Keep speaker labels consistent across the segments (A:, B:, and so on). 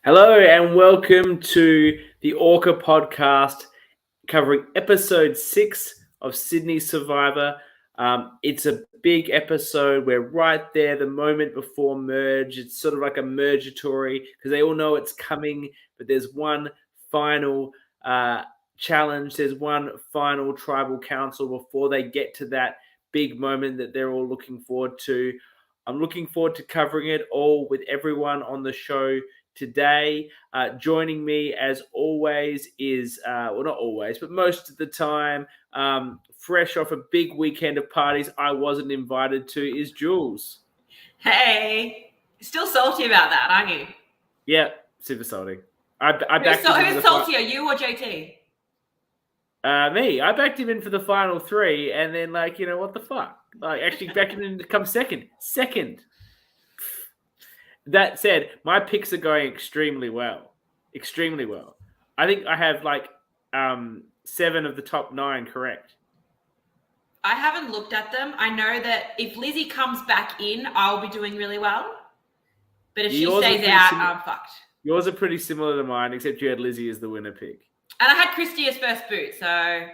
A: Hello and welcome to the ORCA podcast covering episode 6 of Sydney Survivor. It's a big episode. We're right there, the moment before merge. It's sort of like a mergatory because they all know it's coming, but there's one final challenge. There's one final tribal council before they get to that big moment that they're all looking forward to. I'm looking forward to covering it all with everyone on the show today. Joining me as always is, well, not always, but most of the time, fresh off a big weekend of parties I wasn't invited to, is Jules.
B: Hey, still salty about that, aren't you?
A: Yeah, super salty.
B: Who's saltier, you or JT?
A: Me. I backed him in for the final 3, and then, what the fuck? Actually backed him in to come second. That said, my picks are going extremely well. I think I have 7 of the top 9 correct.
B: I haven't looked at them. I know that if Lizzie comes back in, I'll be doing really well. But if she stays out, I'm fucked.
A: Yours are pretty similar to mine, except you had Lizzie as the winner pick.
B: And I had Christy as first boot, so...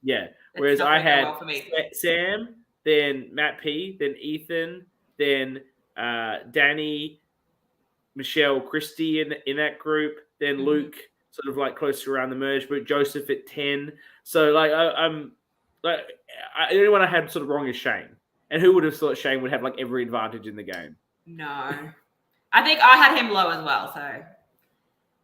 A: Yeah, whereas I had Sam, then Matt P, then Ethan, then Danny, Michelle, Christy in that group, then Luke sort of close to around the merge, but Joseph at 10. So I'm the only one I had sort of wrong is Shane. And who would have thought Shane would have every advantage in the game?
B: No. I think I had him low as well, so...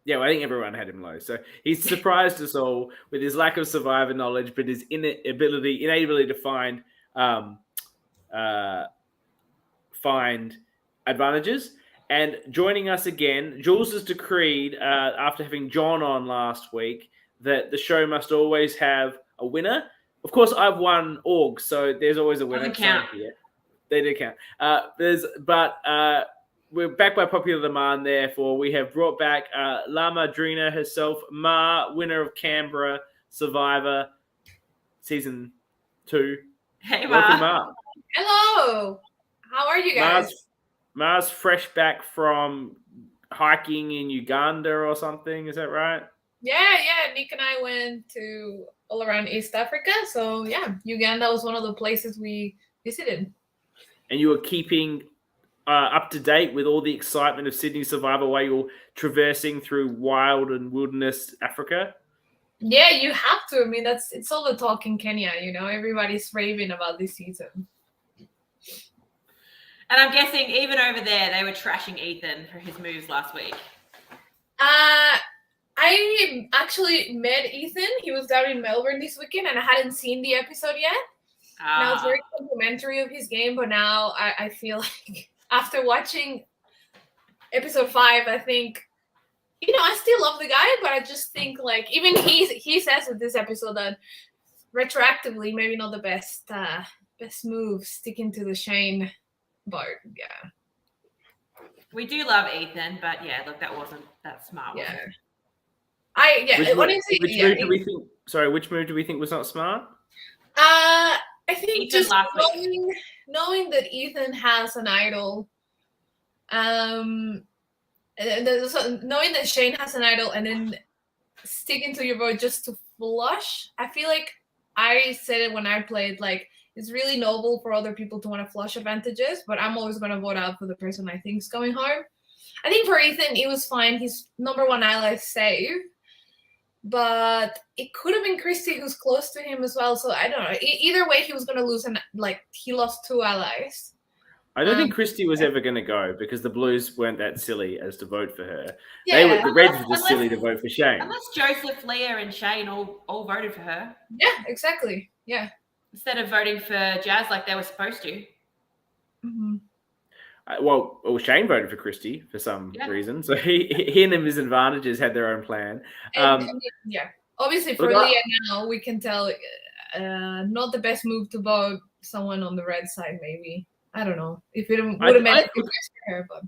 A: Yeah, well, I think everyone had him low. So he's surprised us all with his lack of survivor knowledge, but his innate ability to find advantages. And joining us again, Jules has decreed, after having John on last week, that the show must always have a winner. Of course, I've won org, so there's always a winner.
B: Doesn't count.
A: They do count. We're back by popular demand, therefore. We have brought back La Madrina herself, Ma, winner of Canberra Survivor Season 2.
B: Hey,
A: welcome, Ma.
C: Hello. How are you guys?
A: Ma's fresh back from hiking in Uganda or something. Is that right?
C: Yeah. Nick and I went to all around East Africa. So, yeah, Uganda was one of the places we visited.
A: And you were keeping... up to date with all the excitement of Sydney Survivor while you're traversing through wild and wilderness Africa?
C: Yeah, you have to. I mean, it's all the talk in Kenya, everybody's raving about this season.
B: And I'm guessing even over there, they were trashing Ethan for his moves last week.
C: I actually met Ethan. He was down in Melbourne this weekend, and I hadn't seen the episode yet. And I was very complimentary of his game, but now I feel like... After watching episode 5, I think, I still love the guy, but I just think even he says in this episode that retroactively, maybe not the best move, sticking to the Shane, but yeah.
B: We do love Ethan, but yeah, look, that wasn't that smart.
C: Yeah.
A: Which move do we think was not smart?
C: I think
B: Ethan
C: just knowing that Ethan has an idol, knowing that Shane has an idol, and then sticking to your vote just to flush. I feel like I said it when I played, it's really noble for other people to want to flush advantages, but I'm always going to vote out for the person I think is going home. I think for Ethan, it was fine. His number 1 ally save. But it could have been Christy who's close to him as well. So I don't know. Either way, he was going to lose, and he lost 2 allies.
A: I don't think Christy was ever going to go because the Blues weren't that silly as to vote for her.
C: Yeah,
A: the Reds were just silly to vote for Shane.
B: Unless Joseph, Leah, and Shane all voted for her.
C: Yeah, exactly. Yeah.
B: Instead of voting for Jazz like they were supposed to.
C: Mm-hmm.
A: Well, Shane voted for Christy for some reason, so he and his advantages had their own plan.
C: Obviously for Leah now we can tell not the best move to vote someone on the red side. Maybe I don't know if it would have made a difference for her, but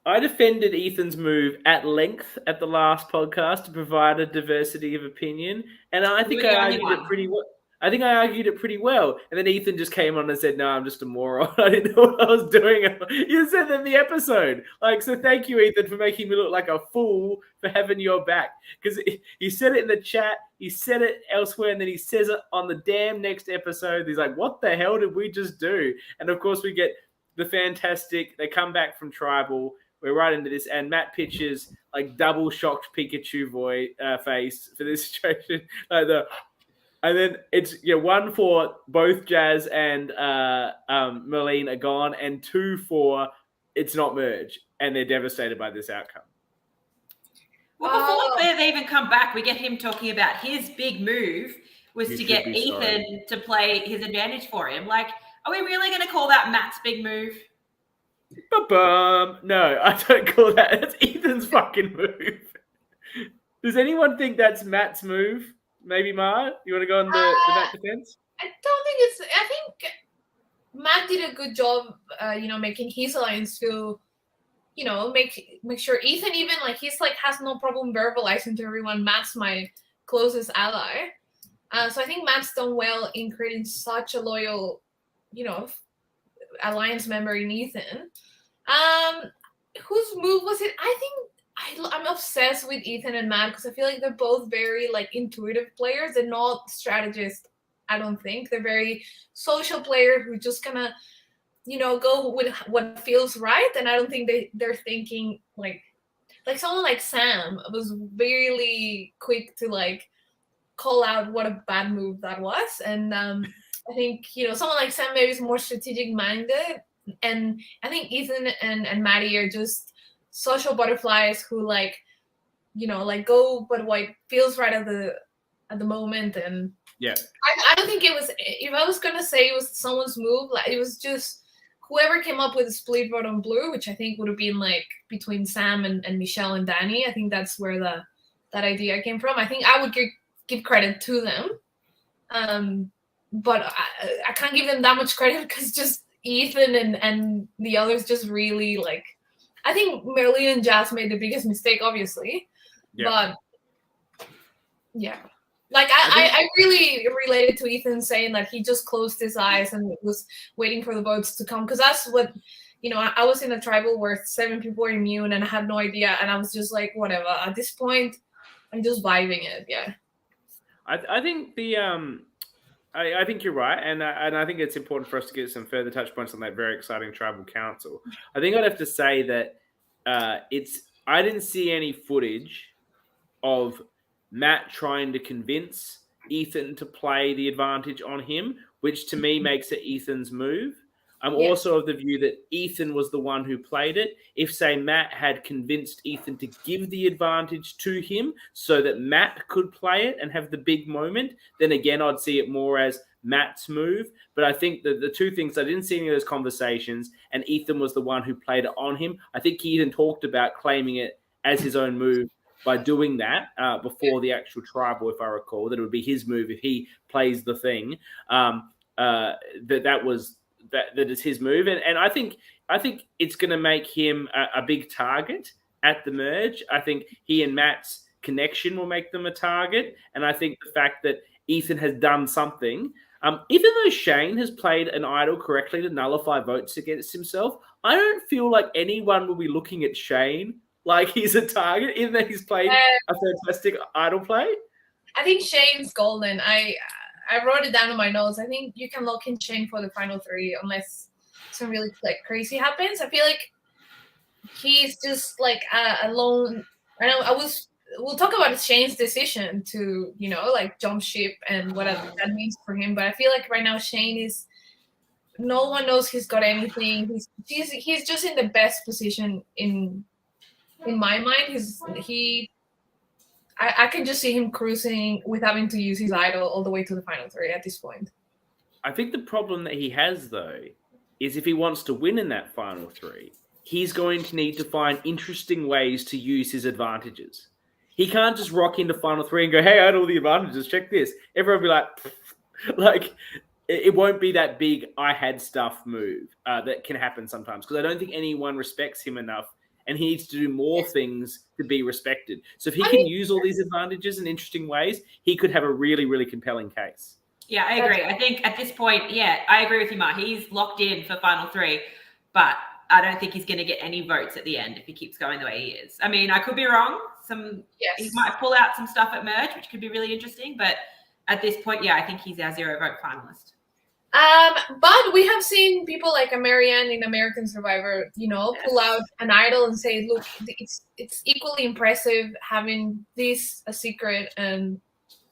A: I defended Ethan's move at length at the last podcast to provide a diversity of opinion, and I think I argued it pretty well. I think I argued it pretty well. And then Ethan just came on and said, no, I'm just a moron. I didn't know what I was doing. You said that in the episode. Like, so thank you, Ethan, for making me look like a fool for having your back. Because he said it in the chat, he said it elsewhere, and then he says it on the damn next episode. He's like, what the hell did we just do? And of course, we get the fantastic, they come back from Tribal. We're right into this, and Matt pitches like double shocked Pikachu face for this situation. And then it's one for both Jazz and Merlene are gone, and 2 for it's not merge, and they're devastated by this outcome.
B: Well, before they even come back, we get him talking about his big move was to get Ethan to play his advantage for him. Like, are we really going to call that Matt's big move?
A: Ba-bum. No, I don't call that. That's Ethan's fucking move. Does anyone think that's Matt's move? Maybe Ma? You want to go on the Matt defense?
C: I don't think it's. I think Matt did a good job, making his alliance feel, make sure Ethan even he's has no problem verbalizing to everyone, Matt's my closest ally. So I think Matt's done well in creating such a loyal, alliance member in Ethan. Whose move was it? I think I'm obsessed with Ethan and Matt because I feel like they're both very intuitive players. They're not strategists, I don't think. They're very social players who just gonna, go with what feels right. And I don't think they're thinking like someone like Sam was really quick to call out what a bad move that was. And I think, someone like Sam maybe is more strategic minded. And I think Ethan and Maddie are just social butterflies who go but what feels right at the moment. And
A: yeah,
C: I don't think it was, if I was gonna say it was someone's move, it was just whoever came up with a split vote on blue, which I think would have been between Sam and Michelle and Danny. I think that's where that idea came from. I think I would give credit to them, but I can't give them that much credit because just Ethan and the others just really I think Merlene and Jazz made the biggest mistake, obviously. Yeah. But yeah. I really related to Ethan saying that he just closed his eyes and was waiting for the votes to come. Because that's what, I was in a tribal where 7 people were immune and I had no idea. And I was just like, whatever. At this point, I'm just vibing it. Yeah.
A: I think I think you're right, and I think it's important for us to get some further touch points on that very exciting tribal council. I think I'd have to say that I didn't see any footage of Matt trying to convince Ethan to play the advantage on him, which to me makes it Ethan's move. I'm also of the view that Ethan was the one who played it. If, say, Matt had convinced Ethan to give the advantage to him so that Matt could play it and have the big moment, then again, I'd see it more as Matt's move. But I think that the two things, I didn't see any of those conversations, and Ethan was the one who played it on him. I think he even talked about claiming it as his own move by doing that before the actual tribal, if I recall, that it would be his move if he plays the thing. That is his move, and I think it's going to make him a big target at the merge. I think he and Matt's connection will make them a target, and I think the fact that Ethan has done something, even though Shane has played an idol correctly to nullify votes against himself, I don't feel like anyone will be looking at Shane like he's a target, even though he's played a fantastic idol play.
C: I think Shane's golden. I wrote it down in my notes. I think you can lock in Shane for the final 3 unless some really crazy happens. I feel like he's just alone. I know we'll talk about Shane's decision to jump ship and whatever that means for him. But I feel like right now Shane is. No one knows he's got anything. He's just in the best position in my mind. I can just see him cruising with having to use his idol all the way to the final 3 at this point.
A: I think the problem that he has, though, is if he wants to win in that final 3, he's going to need to find interesting ways to use his advantages. He can't just rock into final 3 and go, hey, I had all the advantages, check this. Everyone will be like, it won't be that big I had stuff move that can happen sometimes, because I don't think anyone respects him enough. And he needs to do more things to be respected. So if he can use all these advantages in interesting ways, he could have a really, really compelling case.
B: Yeah, I agree. I think at this point, I agree with you, Mark. He's locked in for final 3, but I don't think he's going to get any votes at the end if he keeps going the way he is. I mean, I could be wrong. He might pull out some stuff at merge, which could be really interesting. But at this point, I think he's our 0 vote finalist.
C: But we have seen people like Marianne in American Survivor, pull out an idol and say, look, it's equally impressive having this a secret and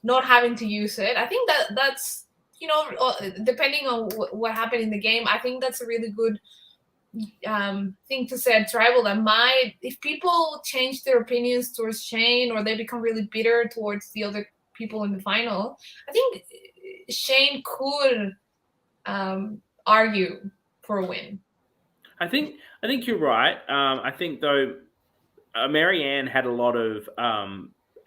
C: not having to use it. I think that's, depending on what happened in the game, I think that's a really good thing to say at Tribal, that if people change their opinions towards Shane or they become really bitter towards the other people in the final, I think Shane could argue for a win.
A: I think you're right. I think though, Marianne had a lot of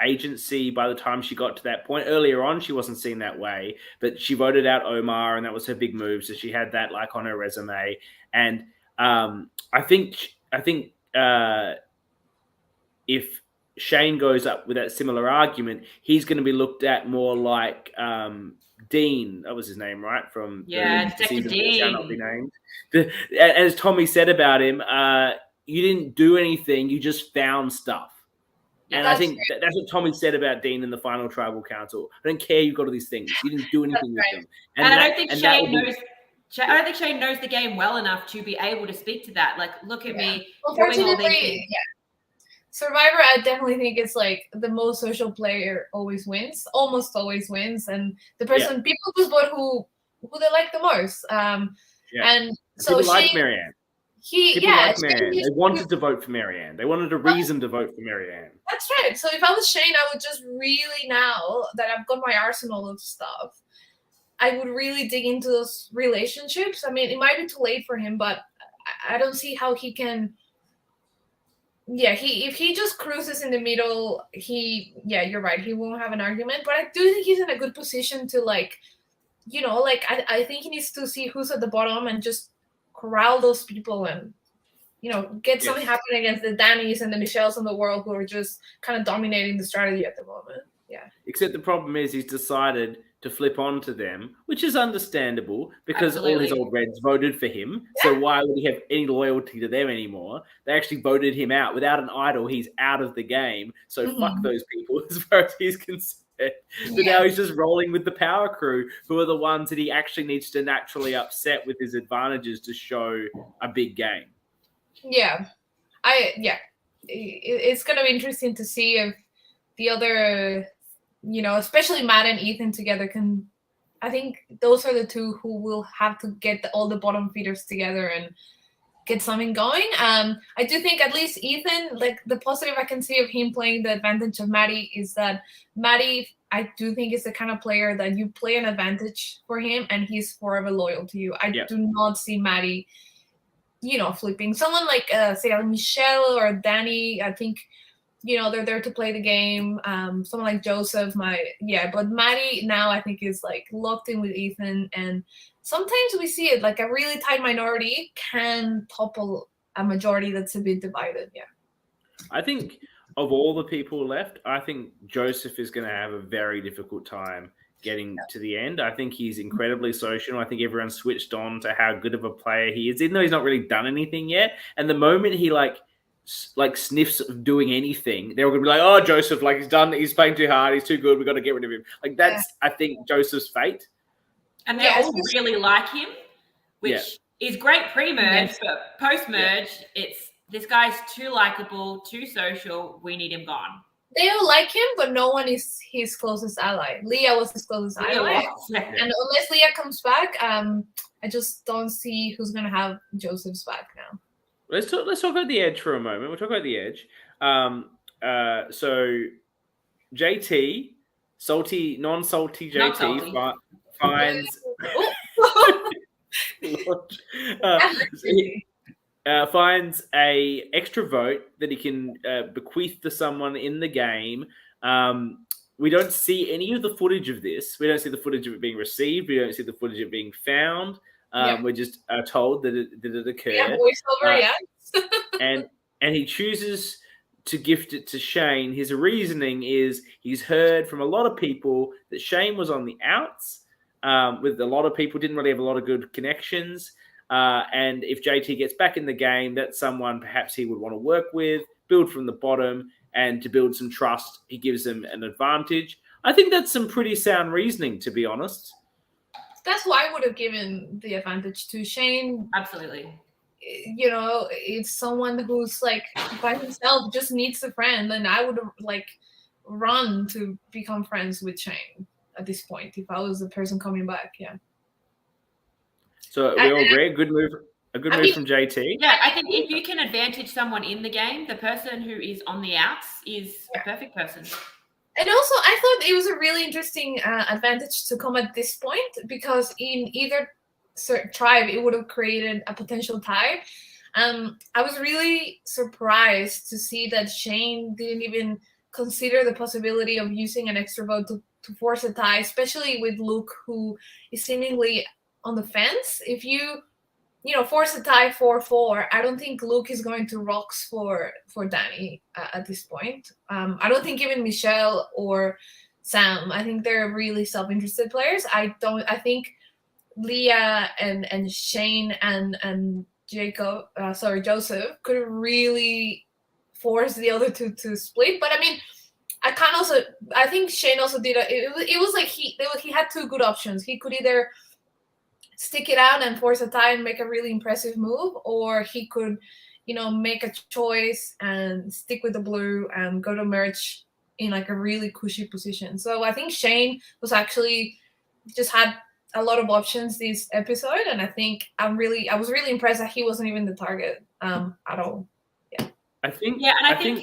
A: agency by the time she got to that point. Earlier on, she wasn't seen that way, but she voted out Omar, and that was her big move. So she had that like on her resume. And I think if Shane goes up with that similar argument, he's going to be looked at more like Dean. That was his name, right? From
B: Detective Dean.
A: Shall not be named. As Tommy said about him, you didn't do anything; you just found stuff. And I think that's what Tommy said about Dean in the final tribal council. I don't care you got all these things. You didn't do anything with them.
B: And I don't think Shane knows. I don't think Shane knows the game well enough to be able to speak to that. Like, look at me doing all these things.
C: Survivor, I definitely think it's like the most social player always wins, almost always wins, and the person people just vote who they like the most. And so
A: people like Marianne. Like Marianne. They wanted to vote for Marianne. They wanted a reason to vote for Marianne.
C: That's right. So if I was Shane, I would just really, now that I've got my arsenal of stuff, I would really dig into those relationships. I mean, it might be too late for him, but I don't see how he can. Yeah, if he just cruises in the middle, you're right. He won't have an argument, but I do think he's in a good position to I think he needs to see who's at the bottom and just corral those people and, get something happening against the Dannys and the Michelles in the world who are just kind of dominating the strategy at the moment. Yeah.
A: Except the problem is he's decided to flip onto them, which is understandable because all his old Reds voted for him. Yeah. So why would he have any loyalty to them anymore? They actually voted him out. Without an idol, he's out of the game. So fuck those people as far as he's concerned. But now he's just rolling with the power crew, who are the ones that he actually needs to naturally upset with his advantages to show a big game.
C: Yeah. It's going to be interesting to see if the other... especially Matt and Ethan together I think those are the two who will have to get all the bottom feeders together and get something going. I do think at least Ethan, like the positive I can see of him playing the advantage of Maddie is that Maddie, I do think is the kind of player that you play an advantage for him and he's forever loyal to you. I do not see Maddie, flipping. Someone like, say, Michelle or Danny, I think, they're there to play the game. Someone like Joseph but Maddie now I think is like locked in with Ethan, and sometimes we see it like a really tight minority can topple a majority that's a bit divided. Yeah.
A: I think of all the people left, I think Joseph is going to have a very difficult time getting to the end. I think he's incredibly social. I think everyone's switched on to how good of a player he is, even though he's not really done anything yet. And the moment he sniffs of doing anything, they're all gonna be like, "Oh, Joseph, he's playing too hard, he's too good, we got to get rid of him." Like that's, I think, Joseph's fate.
B: And they all really like him, which is great pre-merge, but post-merge, it's this guy's too likable, too social. We need him gone.
C: They all like him, but no one is his closest ally. Leah was his closest ally, and unless Leah comes back, I just don't see who's gonna have Joseph's back now.
A: Let's talk about the Edge for a moment. We'll talk about the Edge. So JT, non-salty JT finds finds a extra vote that he can bequeath to someone in the game. We don't see any of the footage of this. We don't see the footage of it being received. We don't see the footage of it being found. We're just told that it occurred.
C: Yeah, voiceover,
A: and he chooses to gift it to Shane. His reasoning is he's heard from a lot of people that Shane was on the outs, with a lot of people, didn't really have a lot of good connections. And if JT gets back in the game, that's someone perhaps he would want to work with, build from the bottom, and to build some trust, he gives them an advantage. I think that's some pretty sound reasoning, to be honest.
C: That's why I would have given the advantage to Shane.
B: Absolutely.
C: You know, it's someone who's like by himself, just needs a friend, and I would have like run to become friends with Shane at this point if I was the person coming back. Yeah.
A: So we all agree, a good move from JT.
B: Yeah, I think if you can advantage someone in the game, the person who is on the outs is a perfect person.
C: And also, I thought it was a really interesting advantage to come at this point, because in either tribe, it would have created a potential tie. I was really surprised to see that Shane didn't even consider the possibility of using an extra vote to force a tie, especially with Luke, who is seemingly on the fence. If you force a tie 4-4, I don't think Luke is going to rocks for Danny at this point. I don't think even Michelle or Sam, I think they're really self-interested players. I think Leah and Shane and Joseph could really force the other two to split. But I mean, I think Shane also did it was like he had two good options. He could either stick it out and force a tie and make a really impressive move, or he could, make a choice and stick with the blue and go to merge in like a really cushy position. So I think Shane was actually just had a lot of options this episode, and I think I was really impressed that he wasn't even the target at all. Yeah.
A: I think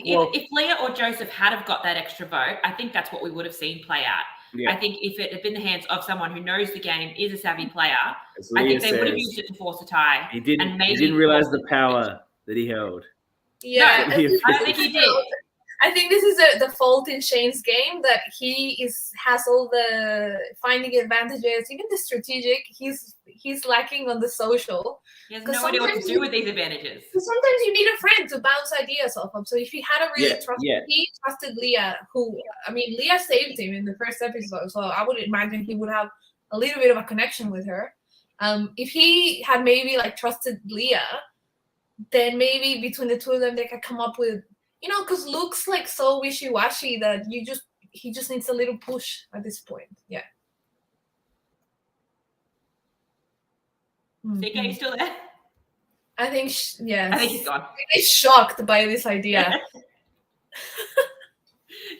B: if Leah or Joseph had have got that extra vote, I think that's what we would have seen play out. Yeah. I think if it had been the hands of someone who knows the game, is a savvy player, I think they would have used it to force a tie.
A: He didn't realize the power that he held.
C: Yeah,
B: no, I don't think he did.
C: I think this is the fault in Shane's game, that he has all the finding advantages, even the strategic. He's lacking on the social.
B: He has no idea what to do with these advantages.
C: Sometimes you need a friend to bounce ideas off of. So if he had a really he trusted Leah, Leah saved him in the first episode. So I would imagine he would have a little bit of a connection with her. If he had maybe like trusted Leah, then maybe between the two of them they could come up with, because Luke's like so wishy-washy that he just needs a little push at this point. Yeah.
B: Think are you still there?
C: I think yes.
B: I think he's gone.
C: He's shocked by this idea.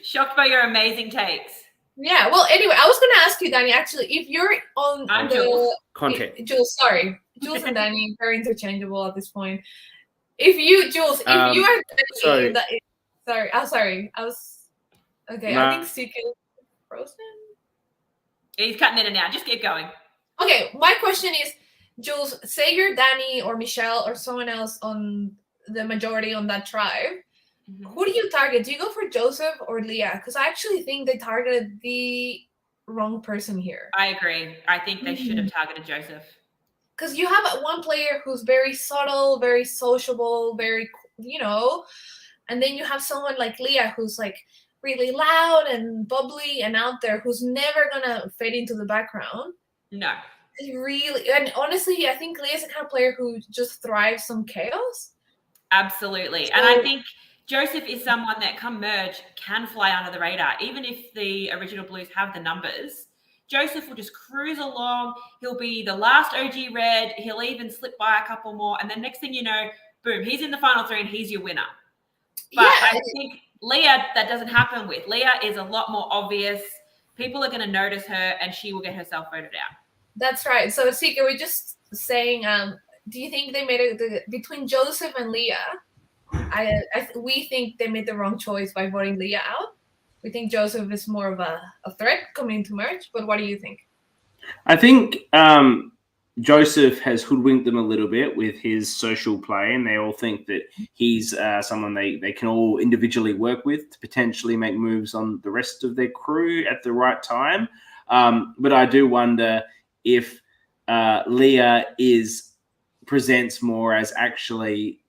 B: Shocked by your amazing takes.
C: Yeah. Well, anyway, I was going to ask you, Danny. Actually, if you're on
B: Jules.
C: Jules, sorry, Jules and Danny, very interchangeable at this point. If you are
A: sorry.
C: Sorry. I was okay. Nah. I think Sika is frozen.
B: He's cutting in and out. Just keep going.
C: Okay, my question is, Jules, say you're Danny or Michelle or someone else on the majority on that tribe. Mm-hmm. Who do you target? Do you go for Joseph or Leah? Because I actually think they targeted the wrong person here.
B: I agree. I think they should have targeted Joseph.
C: Because you have one player who's very subtle, very sociable, very, and then you have someone like Leah who's like really loud and bubbly and out there, who's never going to fade into the background.
B: No.
C: Really, and honestly, I think Leah's the kind of player who just thrives on chaos.
B: Absolutely. So, and I think Joseph is someone that come merge can fly under the radar. Even if the original Blues have the numbers, Joseph will just cruise along. He'll be the last OG red. He'll even slip by a couple more. And then next thing you know, boom, he's in the final three and he's your winner. But I think Leah, that doesn't happen with. Leah is a lot more obvious. People are going to notice her and she will get herself voted out.
C: That's right. So, Sika, we're just saying, do you think they made between Joseph and Leah? We think they made the wrong choice by voting Leah out. We think Joseph is more of a threat coming to merge, but what do you think?
A: I think Joseph has hoodwinked them a little bit with his social play, and they all think that he's someone they can all individually work with to potentially make moves on the rest of their crew at the right time. But I do wonder if Leah presents more as actually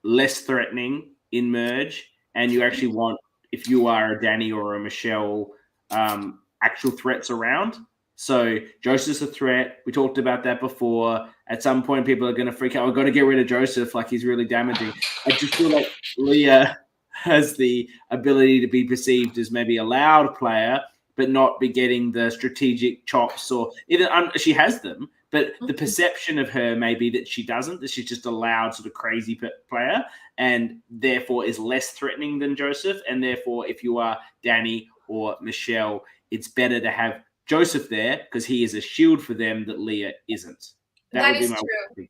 A: less threatening in merge, and you actually want, if you are a Danny or a Michelle, actual threats around. So Joseph's a threat. We talked about that before. At some point, people are going to freak out. I've got to get rid of Joseph. Like, he's really damaging. I just feel like Leah has the ability to be perceived as maybe a loud player, but not be getting the strategic chops, or even she has them, but the perception of her may be that she doesn't, that she's just a loud sort of crazy player, and therefore is less threatening than Joseph. And therefore, if you are Danny or Michelle, it's better to have Joseph there because he is a shield for them that Leah isn't.
C: That is true.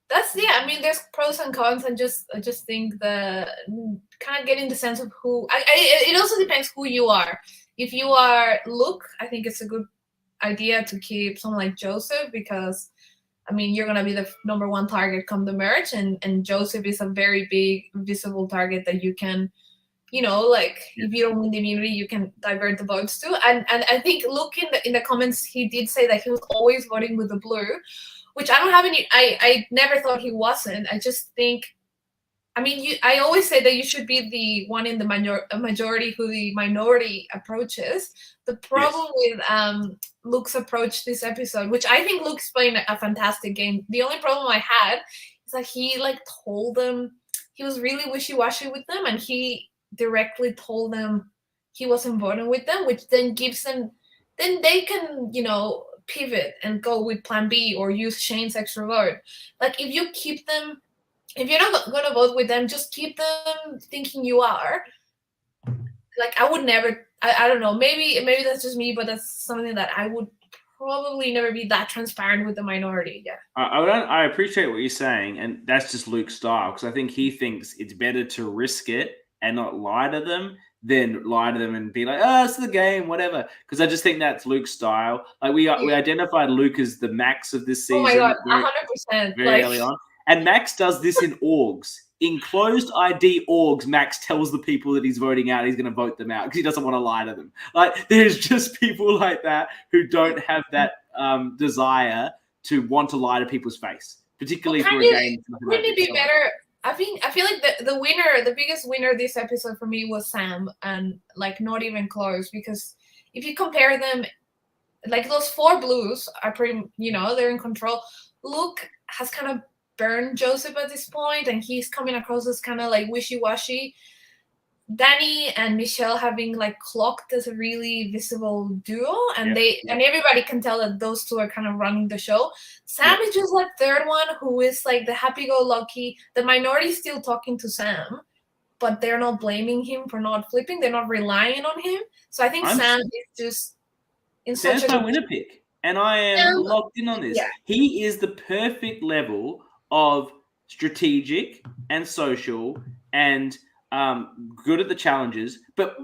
C: That's I mean, there's pros and cons, and I just think the kind of getting the sense of who. It also depends who you are. If you are Luke, I think it's a good idea to keep someone like Joseph, because I mean, you're gonna be the number one target come the merge, and Joseph is a very big visible target that you can, like, if you don't win the immunity, you can divert the votes to. And I think Luke in the comments, he did say that he was always voting with the blue, which I don't have any. I never thought he wasn't. I just think, I mean, I always say that you should be the one in the majority who the minority approaches. The problem with Luke's approach this episode, which I think Luke's playing a fantastic game. The only problem I had is that he told them, he was really wishy-washy with them, and he directly told them he wasn't voting with them, which then gives them, then they can, pivot and go with plan B or use Shane's extra vote. Like, if you keep them, if you're not going to vote with them, just keep them thinking you are. Like, I would never, I don't know, maybe that's just me, but that's something that I would probably never be that transparent with the minority. Yeah.
A: I appreciate what you're saying, and that's just Luke's style, because I think he thinks it's better to risk it and not lie to them than lie to them and be like, oh, it's the game, whatever. Because I just think that's Luke's style. Like, we identified Luke as the Max of this season.
C: Oh my God, 100%.
A: Very early on. And Max does this in orgs. In closed ID orgs, Max tells the people that he's voting out, he's going to vote them out because he doesn't want to lie to them. Like, there's just people like that who don't have that desire to want to lie to people's face, particularly for a game.
C: Wouldn't it be better? I feel like the biggest winner this episode for me was Sam, and not even close, because if you compare them, those 4 blues are pretty, they're in control. Luke has kind of burned Joseph at this point, and he's coming across as kind of wishy-washy. Danny and Michelle have been clocked as a really visible duo, and and everybody can tell that those two are kind of running the show. Sam is just third one, who is the happy-go-lucky. The minority is still talking to Sam, but they're not blaming him for not flipping. They're not relying on him. So I think Sam is just in such
A: my winner pick, and I am locked in on this. Yeah. He is the perfect level of strategic and social and good at the challenges, but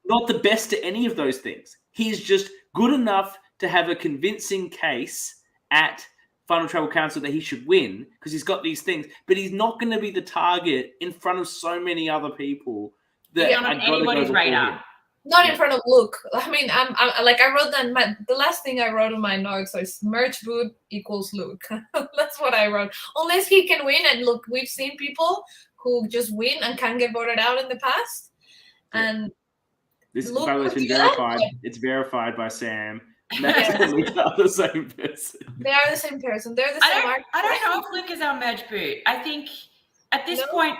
A: not the best at any of those things. He's just good enough to have a convincing case at Final Tribal Council that he should win because he's got these things, but he's not going to be the target in front of so many other people that
B: on anybody's radar.
C: Not in front of Luke. I mean, I wrote that. The last thing I wrote in my notes is merge boot equals Luke. That's what I wrote. Unless he can win, and look, we've seen people who just win and can get voted out in the past. And
A: this, by the way, has been verified. It's verified by Sam. Max and Luke are the same person.
C: They are the same person. They're the same.
B: I don't know if Luke is our merge boot. I think at this point,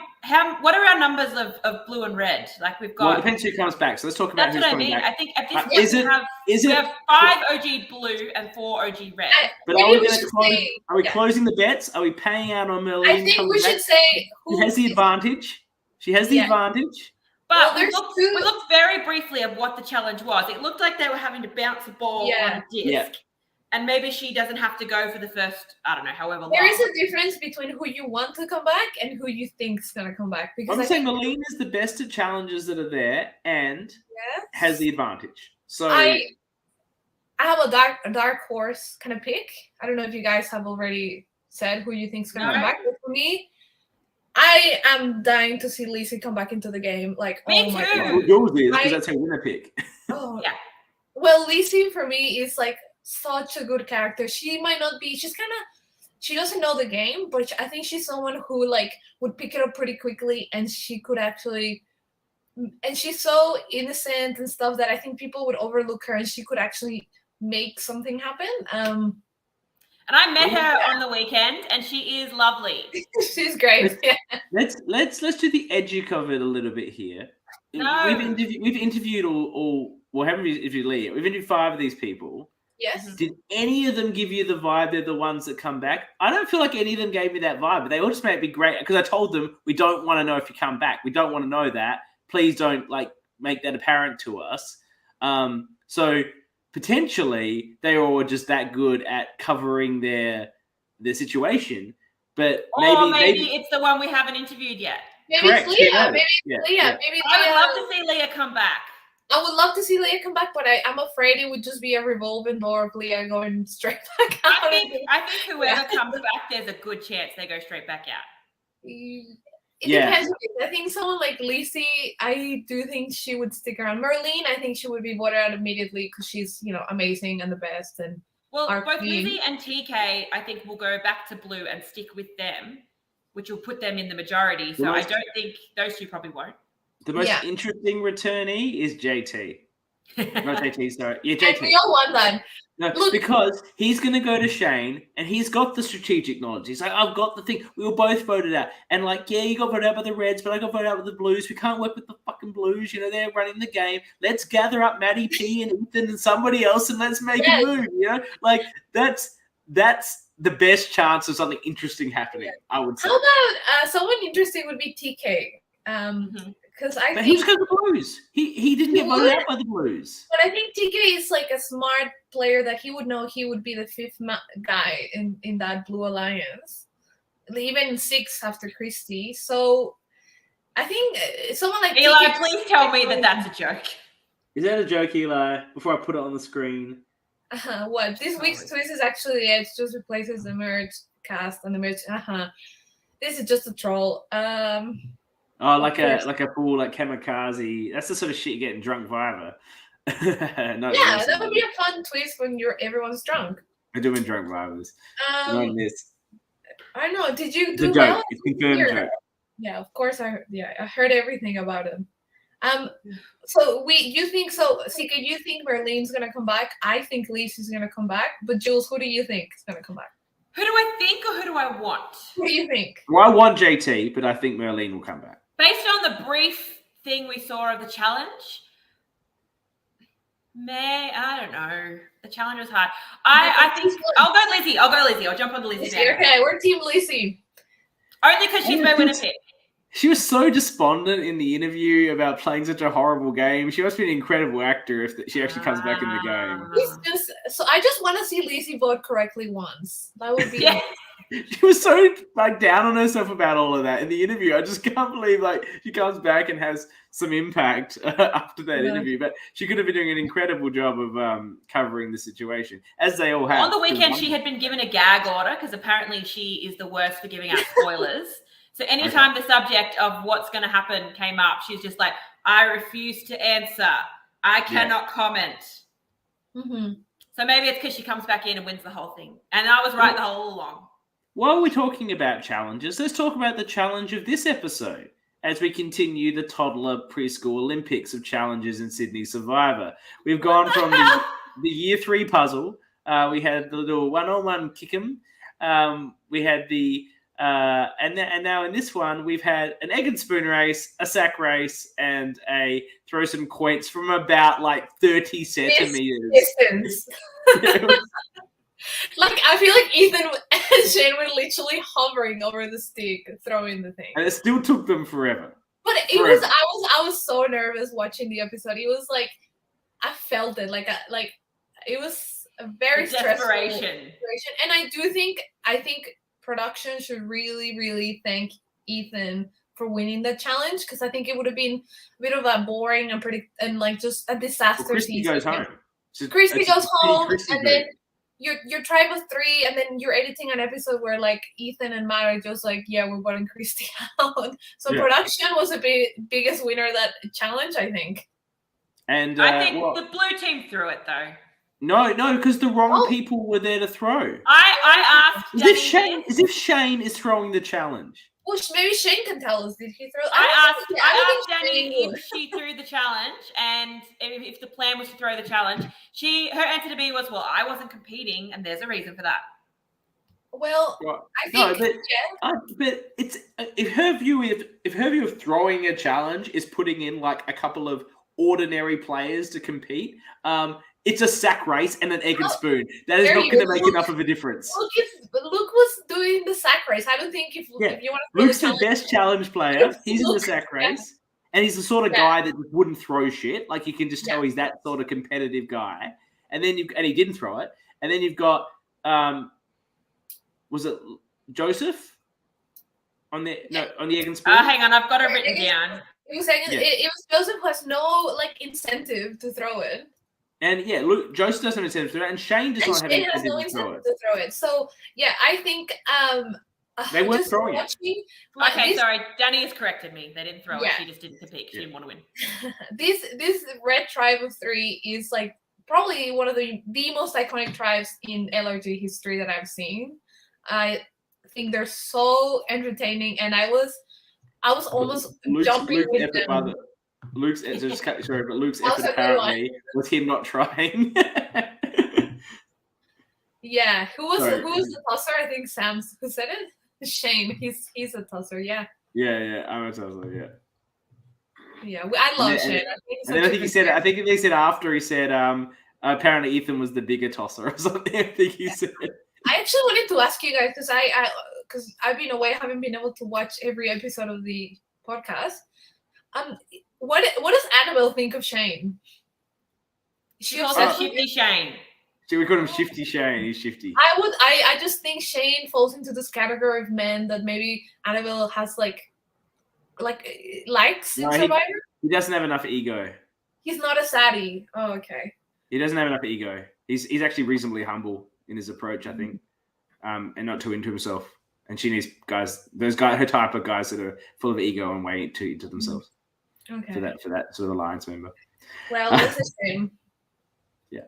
B: what are our numbers of blue and red? We've got.
A: Well, it depends who comes back. So let's talk about who's coming back.
B: I think at this point we have 5 OG blue and 4 OG red.
A: But are we going to close? Are we closing the bets? Are we paying out on Merlin?
C: I think we should say
A: who has the advantage. She has the advantage.
B: But we looked very briefly at what the challenge was. It looked like they were having to bounce the ball on a disc. Yeah. And maybe she doesn't have to go for the first, I don't know, however long.
C: There is a difference between who you want to come back and who you think is going to come back. Because
A: I'm saying Merlin is the best at challenges that are there and has the advantage. So
C: I have a dark horse kind of pick. I don't know if you guys have already said who you think is going to come back. But for me, I am dying to see Lizzie come back into the game.
B: Me too.
A: My God. Yours is because that's her winner pick.
C: Oh yeah. Well, Lizzie for me is such a good character. She might not be. She doesn't know the game, but I think she's someone who would pick it up pretty quickly, and she could actually. And she's so innocent and stuff that I think people would overlook her, and she could actually make something happen.
B: And I met her on the weekend, and she is lovely.
C: She's great.
A: Let's do the edge of it a little bit here.
B: No.
A: We've interviewed all well, haven't we interviewed Leah? We've interviewed 5 of these people.
C: Yes.
A: Did any of them give you the vibe they're the ones that come back? I don't feel like any of them gave me that vibe, but they all just made it be great because I told them we don't want to know if you come back. We don't want to know that. Please don't make that apparent to us. So potentially they are all just that good at covering their situation. But maybe
B: it's the one we haven't interviewed yet.
C: Maybe it's Leah. Maybe Leah.
B: I would love to see Leah come back.
C: I would love to see Leah come back, but I'm afraid it would just be a revolving door of Leah going straight back out.
B: I think whoever comes back, there's a good chance they go straight back out.
C: It depends. I think someone like Lacey, I do think she would stick around. Merlene, I think she would be voted out immediately because she's, amazing and the best. And
B: both Lizzie and TK, I think, will go back to Blue and stick with them, which will put them in the majority. So I don't think those two probably won't.
A: The most interesting returnee is JT. Not JT, sorry. Yeah, JT.
C: And we all want that.
A: No, because he's going to go to Shane, and he's got the strategic knowledge. He's like, I've got the thing. We were both voted out. And you got voted out by the Reds, but I got voted out with the Blues. We can't work with the fucking Blues. They're running the game. Let's gather up Maddie P and Ethan and somebody else, and let's make a move. That's the best chance of something interesting happening, I would say.
C: How about someone interesting would be TK. Because I think
A: he's got the Blues. He didn't get voted out by the Blues.
C: But I think TK is like a smart player that he would know he would be the 5th guy in that Blue Alliance, even 6 after Christie. So I think someone like
B: Eli,
C: TK,
B: please tell me that that's a joke.
A: Is that a joke, Eli? Before I put it on the screen.
C: What this week's twist is actually it just replaces the merge cast and the merge. This is just a troll.
A: Oh, like a fool, like kamikaze. That's the sort of shit you get in Drunk Viber.
C: That would be a fun twist when everyone's drunk.
A: I do in Drunk Vibers. Not in this.
C: I don't know. Did you
A: It's
C: do
A: a
C: well?
A: joke. It's confirmed joke.
C: Yeah, of course. I heard everything about him. So you think so? Sika, you think Merlene's gonna come back? I think Lisa's gonna come back. But Jules, who do you think is gonna come back?
B: Who do I think or who do I want?
C: Who do you think?
A: Well, I want JT, but I think Merlene will come back.
B: Based on the brief thing we saw of the challenge, I don't know. The challenge was hard. I think I'll go Lizzie. I'll jump on the Lizzie.
C: Okay, we're Team Lizzie.
B: Only because she's my winner pick.
A: She was so despondent in the interview about playing such a horrible game. She must be an incredible actor if she actually comes back in the game.
C: I just want to see Lizzie vote correctly once. That would be
A: She was so down on herself about all of that in the interview. I just can't believe she comes back and has some impact after that interview. But she could have been doing an incredible job of covering the situation, as they all have.
B: On the weekend, she had been given a gag order because apparently she is the worst for giving out spoilers. So anytime the subject of what's going to happen came up, she's just like, I refuse to answer. I cannot comment.
C: Mm-hmm.
B: So maybe it's because she comes back in and wins the whole thing. And I was right the whole along.
A: While we're talking about challenges, let's talk about the challenge of this episode as we continue the toddler preschool Olympics of challenges in Sydney Survivor. We've gone from the year 3 puzzle. We had the little one-on-one kick 'em. We had the and now in this one we've had an egg and spoon race, a sack race, and a throw some coins from about 30 centimeters
C: distance. I feel like Ethan and Shane were literally hovering over the stick, throwing the thing,
A: and it still took them forever.
C: But I was so nervous watching the episode. It was I felt it, it was a very stressful situation. And I think production should really, really thank Ethan for winning the challenge, because I think it would have been a bit of a boring and just a disaster.
A: Christy goes home.
C: Christy goes home, and then your tribe of 3, and then you're editing an episode where Ethan and Matt are just we're voting Christy out. So production was the biggest winner of that challenge, I think.
A: And
B: I think the blue team threw it though.
A: No, because the wrong people were there to throw.
B: I asked
A: as if Shane is throwing the challenge.
C: Well, maybe Shane can tell us. Did he throw?
B: I asked Danny if she threw the challenge, and if if the plan was to throw the challenge, her answer to me was, well, I wasn't competing, and there's a reason for that.
C: Well, I think
A: but it's if her view of throwing a challenge is putting in like a couple of ordinary players to compete, it's a sack race and an egg and spoon. That is not going to make enough of a difference.
C: Luke was doing the sack race. I don't think if you want to
A: Luke's the best challenge player. He's in the sack race. And he's the sort of guy that wouldn't throw shit. Like, you can just tell he's that sort of competitive guy. And then and he didn't throw it. And then you've got was it Joseph on the egg and spoon?
B: Hang on, I've got it written down.
C: It was Joseph who has no like incentive to throw it.
A: And Joseph doesn't have incentive to throw it, and Shane does not have incentive to throw it.
C: So I think
A: they weren't throwing it.
B: Sorry, Danny has corrected me. They didn't throw it. She just didn't compete. She didn't want to win.
C: This red tribe of 3 is like probably one of the most iconic tribes in LRG history that I've seen. I think they're so entertaining, and I was almost jumping with them.
A: Luke's effort apparently was him not trying.
C: Yeah, who was the tosser? I think Sam who said it. Shane, he's a tosser. Yeah,
A: I'm a tosser.
C: Yeah, I love Shane.
A: I think he said. I think they said after he said. Apparently Ethan was the bigger tosser or something. I think he said.
C: I actually wanted to ask you guys because I've been away, haven't been able to watch every episode of the podcast. What does Annabelle think of Shane?
B: She also Shifty Shane.
A: We call him Shifty Shane. He's shifty.
C: I just think Shane falls into this category of men that maybe Annabelle has likes in Survivor.
A: He doesn't have enough ego.
C: He's not a saddie. Oh, okay.
A: He doesn't have enough ego. He's actually reasonably humble in his approach, I think, and not too into himself. And she needs her type of guys that are full of ego and way too into themselves.
C: Okay.
A: For that sort of alliance member.
C: Well, it's the same.
A: Yeah.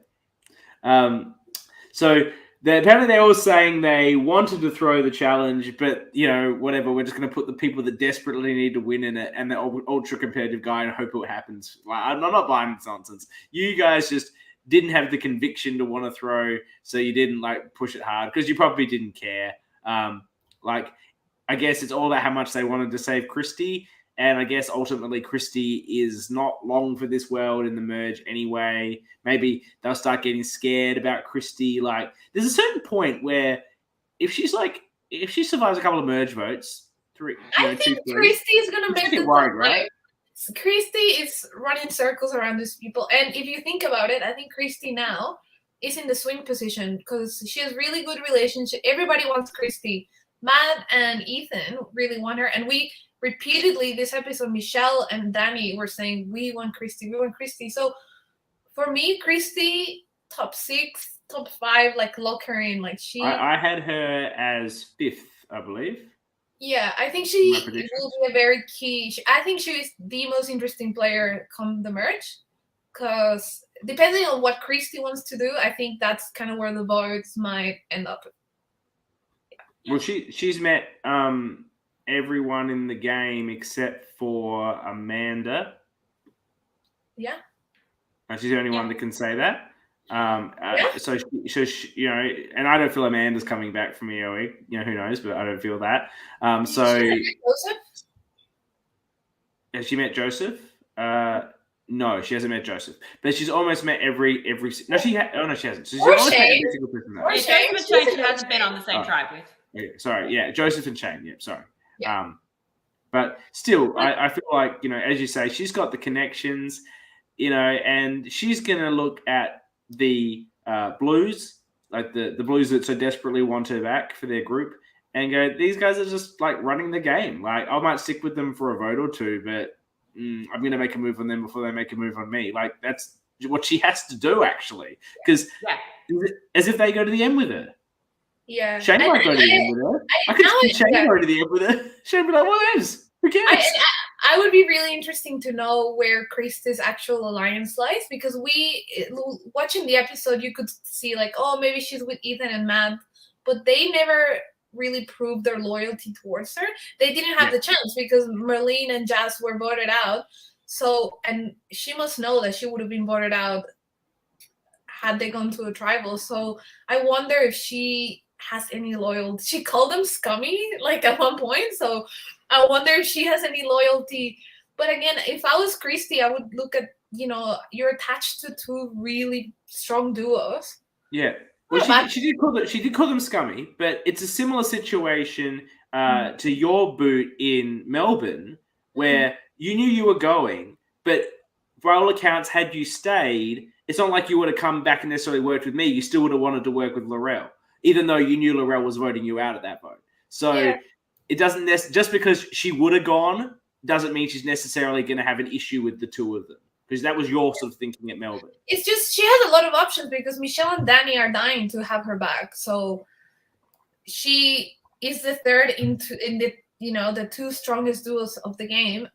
A: So apparently they're all saying they wanted to throw the challenge, but whatever. We're just going to put the people that desperately need to win in it, and the ultra competitive guy, and hope it happens. Like, I'm not buying this nonsense. You guys just didn't have the conviction to want to throw, so you didn't push it hard because you probably didn't care. I guess it's all about how much they wanted to save Christy. And I guess ultimately Christy is not long for this world in the merge anyway. Maybe they'll start getting scared about Christy. Like, there's a certain point where if she survives a couple of merge votes,
C: I think Christy is going to make
A: it worried, right?
C: Christy is running circles around these people. And if you think about it, I think Christy now is in the swing position because she has really good relationship. Everybody wants Christy. Matt and Ethan really want her. And we repeatedly this episode, Michelle and Danny were saying, we want Christy. So for me, Christy, top 6, top 5, lock her in.
A: I had her as 5th, I believe.
C: Yeah, I think she will be a very key. I think she is the most interesting player come the merge. Because depending on what Christy wants to do, I think that's kind of where the votes might end up.
A: Yeah. Well, she's met everyone in the game except for Amanda.
C: Yeah.
A: And she's the only one that can say that. So she, and I don't feel Amanda's coming back from EOE. Who knows? But I don't feel that. Has she met Joseph? No, she hasn't met Joseph. But she's almost met every. No, she hasn't. So she's almost met every single person.
B: Joseph and Shane she hasn't been on the same tribe with.
A: Yeah, sorry, Joseph and Shane. Yeah, sorry. Yeah. But still, I feel like, as you say, she's got the connections, and she's going to look at the Blues, the Blues that so desperately want her back for their group, and go, these guys are just running the game. I might stick with them for a vote or two, but I'm going to make a move on them before they make a move on me. That's what she has to do, actually, because as if they go to the end with her.
C: Yeah.
A: Shane might go to the end with her. I could see Shane go to the end with her. Shane would be like, well, who cares?
C: I would be really interesting to know where Christy's actual alliance lies, because watching the episode, you could see maybe she's with Ethan and Matt, but they never really proved their loyalty towards her. They didn't have the chance because Merlene and Jazz were voted out. So, and she must know that she would have been voted out had they gone to a tribal. So I wonder if she has any loyalty. She called them scummy, like at one point. So I wonder if she has any loyalty. But again, if I was Christy, I would look at, you're attached to two really strong duos.
A: Yeah. Well, she did call them scummy, but it's a similar situation to your boot in Melbourne, where you knew you were going, but by all accounts, had you stayed, it's not like you would have come back and necessarily worked with me. You still would have wanted to work with Laurel, even though you knew Laurel was voting you out at that vote. So it doesn't just because she would have gone doesn't mean she's necessarily going to have an issue with the two of them. Because that was your sort of thinking at Melbourne.
C: It's just she has a lot of options because Michelle and Danny are dying to have her back. So she is the third in the the two strongest duos of the game.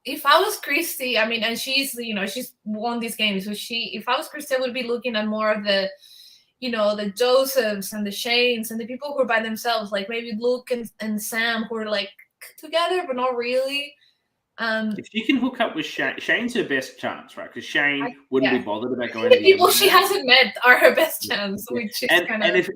C: If I was Christy, I mean, and she's she's won these games. So if I was Christy, I would be looking at more of the the Josephs and the Shanes and the people who are by themselves, like maybe Luke and Sam, who are like together but not really.
A: If she can hook up with Shane, Shane's her best chance, right? Because Shane wouldn't be bothered about going.
C: The people she hasn't met are her best chance, which is
A: and if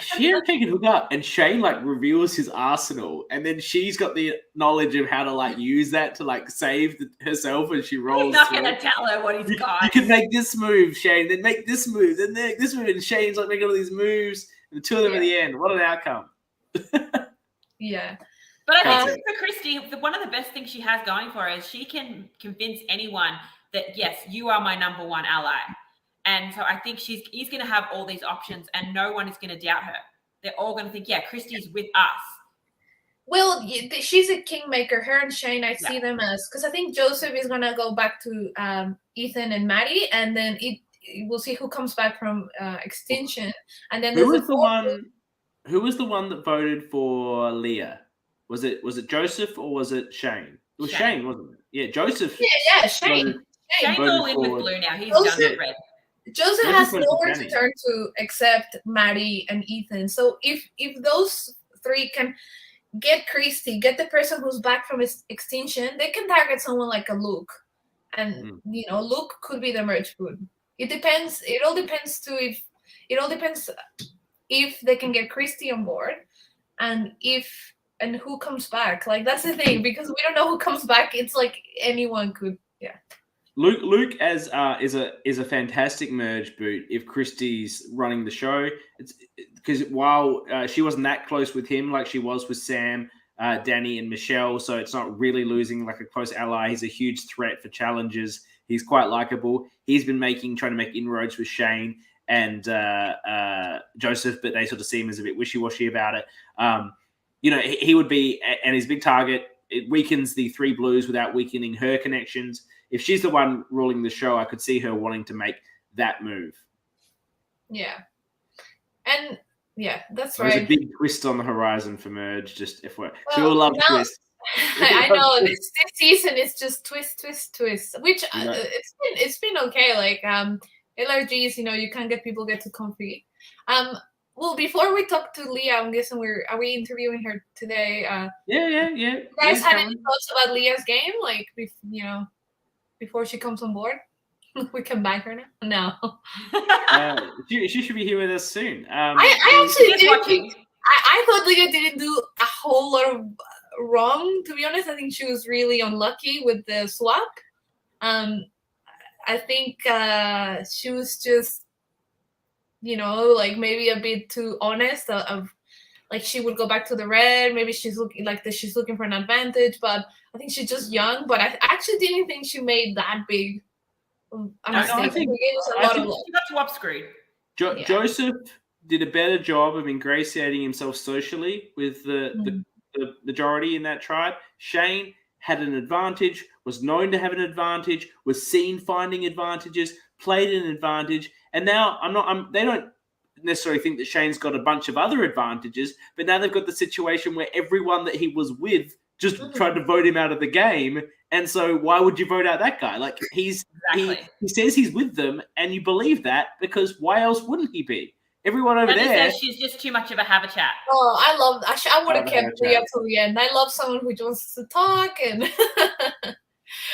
A: she can hook up and Shane like reveals his arsenal, and then she's got the knowledge of how to like use that to like save herself, and she rolls.
B: He's not going to tell her what he's got.
A: You can make this move, Shane. Then make this move. Then this move, and Shane's like making all these moves, and the two of them at the end. What an outcome!
C: Yeah.
B: But I think for Christy, one of the best things she has going for her is she can convince anyone that, yes, you are my number one ally. And so I think he's going to have all these options and no one is going to doubt her. They're all going to think, yeah, Christy's with us.
C: Well, she's a kingmaker. Her and Shane, I see them as, because I think Joseph is going to go back to Ethan and Maddie, and then we'll see who comes back from Extinction. And then
A: who was the one that voted for Leah? Was it Joseph or was it Shane? It was Shane, wasn't it? Yeah, Joseph.
C: Yeah, Shane.
B: Shane's all in with blue now. He's done with red.
C: Joseph has nowhere to turn to except Maddie and Ethan. So if those three can get Christy, get the person who's back from Extinction, they can target someone like a Luke. And Luke could be the merge boot. It depends. It all depends if they can get Christy on board, and who comes back. Like, that's the thing, because we don't know who comes back. It's like anyone could. Yeah.
A: Luke is a fantastic merge boot if Christy's running the show. It's because while she wasn't that close with him like she was with Sam, Danny, and Michelle, so it's not really losing like a close ally. He's a huge threat for challenges. He's quite likable. He's been trying to make inroads with Shane and Joseph, but they sort of see him as a bit wishy-washy about it. He would be, and his big target, it weakens the three blues without weakening her connections. If she's the one ruling the show, I could see her wanting to make that move.
C: Yeah. And yeah, that's
A: There's
C: right.
A: a big twist on the horizon for merge, just FYI. We all love twists.
C: I know this season is just twist, which it's been okay. Like LRGs, you can't get people get too comfy. Well, before we talk to Leah, I'm guessing are we interviewing her today?
A: Yeah.
C: You guys had any thoughts about Leah's game? Like, before she comes on board, we can buy her now. No.
A: She should be here with us soon.
C: I actually didn't think. I thought Leah didn't do a whole lot of wrong. To be honest, I think she was really unlucky with the swap. I think she was just, like maybe a bit too honest of like she would go back to the red. Maybe she's looking for an advantage, but I think she's just young. But I actually didn't think she made that big a mistake.
A: I think
B: she got swap screwed.
A: Joseph did a better job of ingratiating himself socially with the majority in that tribe. Shane had an advantage, was known to have an advantage, was seen finding advantages, played an advantage, and now they don't necessarily think that Shane's got a bunch of other advantages, but now they've got the situation where everyone that he was with just tried to vote him out of the game, and so why would you vote out that guy? Like, he says he's with them, and you believe that because why else wouldn't he be? Everyone over there.
B: She's just too much of a have a chat.
C: Oh, I love. I would have kept Leah till the end. I love someone who wants to talk and.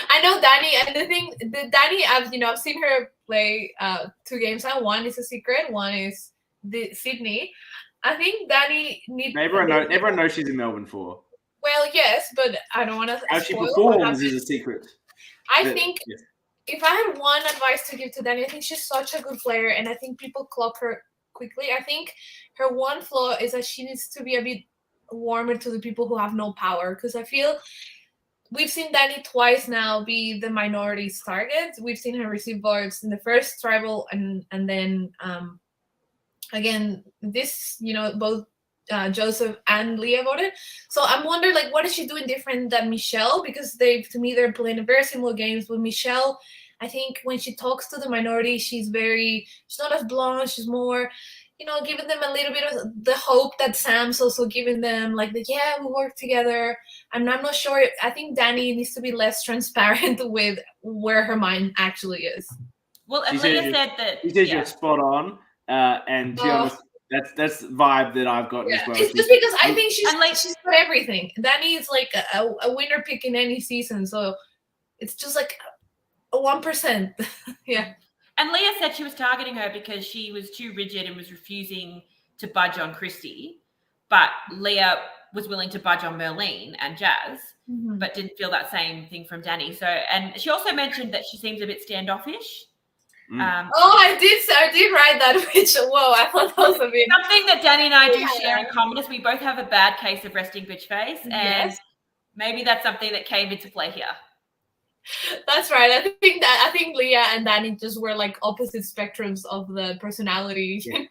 C: I know Danny, and Danny, I've seen her play 2 games now. One is a secret, one is the Sydney. I think Danny needs.
A: Everyone knows she's in Melbourne for.
C: Well, yes, but I don't want to.
A: How she performs is a secret.
C: I think if I had one advice to give to Danny, I think she's such a good player, and I think people clock her quickly. I think her one flaw is that she needs to be a bit warmer to the people who have no power, because I feel we've seen Danny twice now be the minority's target. We've seen her receive votes in the first tribal and then again this, both Joseph and Leah voted. So I'm wondering, like, what is she doing different than Michelle? Because they're playing very similar games. With Michelle, I think when she talks to the minority, she's not as blunt. She's more, giving them a little bit of the hope that Sam's also giving them, like, we work together. And I'm not sure. I think Danny needs to be less transparent with where her mind actually is.
B: Well, and Leah said that.
A: She says you're spot on. And to be honest, that's the vibe that I've gotten as well.
C: It's just because I think she's got everything. Danny is like a winner pick in any season, so it's just like a 1%. Yeah.
B: And Leah said she was targeting her because she was too rigid and was refusing to budge on Christy, but Leah was willing to budge on Merlene and Jazz, but didn't feel that same thing from Danny. So, and she also mentioned that she seems a bit standoffish.
C: I did write that, which, whoa, I thought that was a bit...
B: Something that Danny and I do share in common is we both have a bad case of resting bitch face, and maybe that's something that came into play here.
C: That's right. I think Leah and Danny just were like opposite spectrums of the personality chart.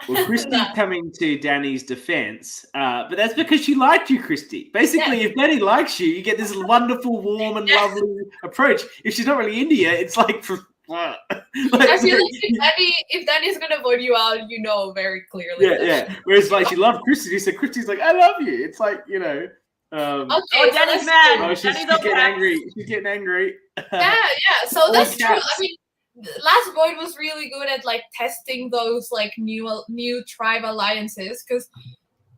A: Well, Christy's coming to Danny's defense, but that's because she liked you, Christy. Basically, if Danny likes you, you get this wonderful, warm and lovely approach. If she's not really into you, it's like...
C: I feel like if Danny's going to vote you out, very clearly.
A: Yeah. Whereas like she loved Christy, so Christy's like, I love you. It's like,
B: Danny's mad.
A: Oh, she's getting angry. She's getting angry.
C: Yeah. So that's true. I mean, last vote was really good at like testing those like new tribe alliances, because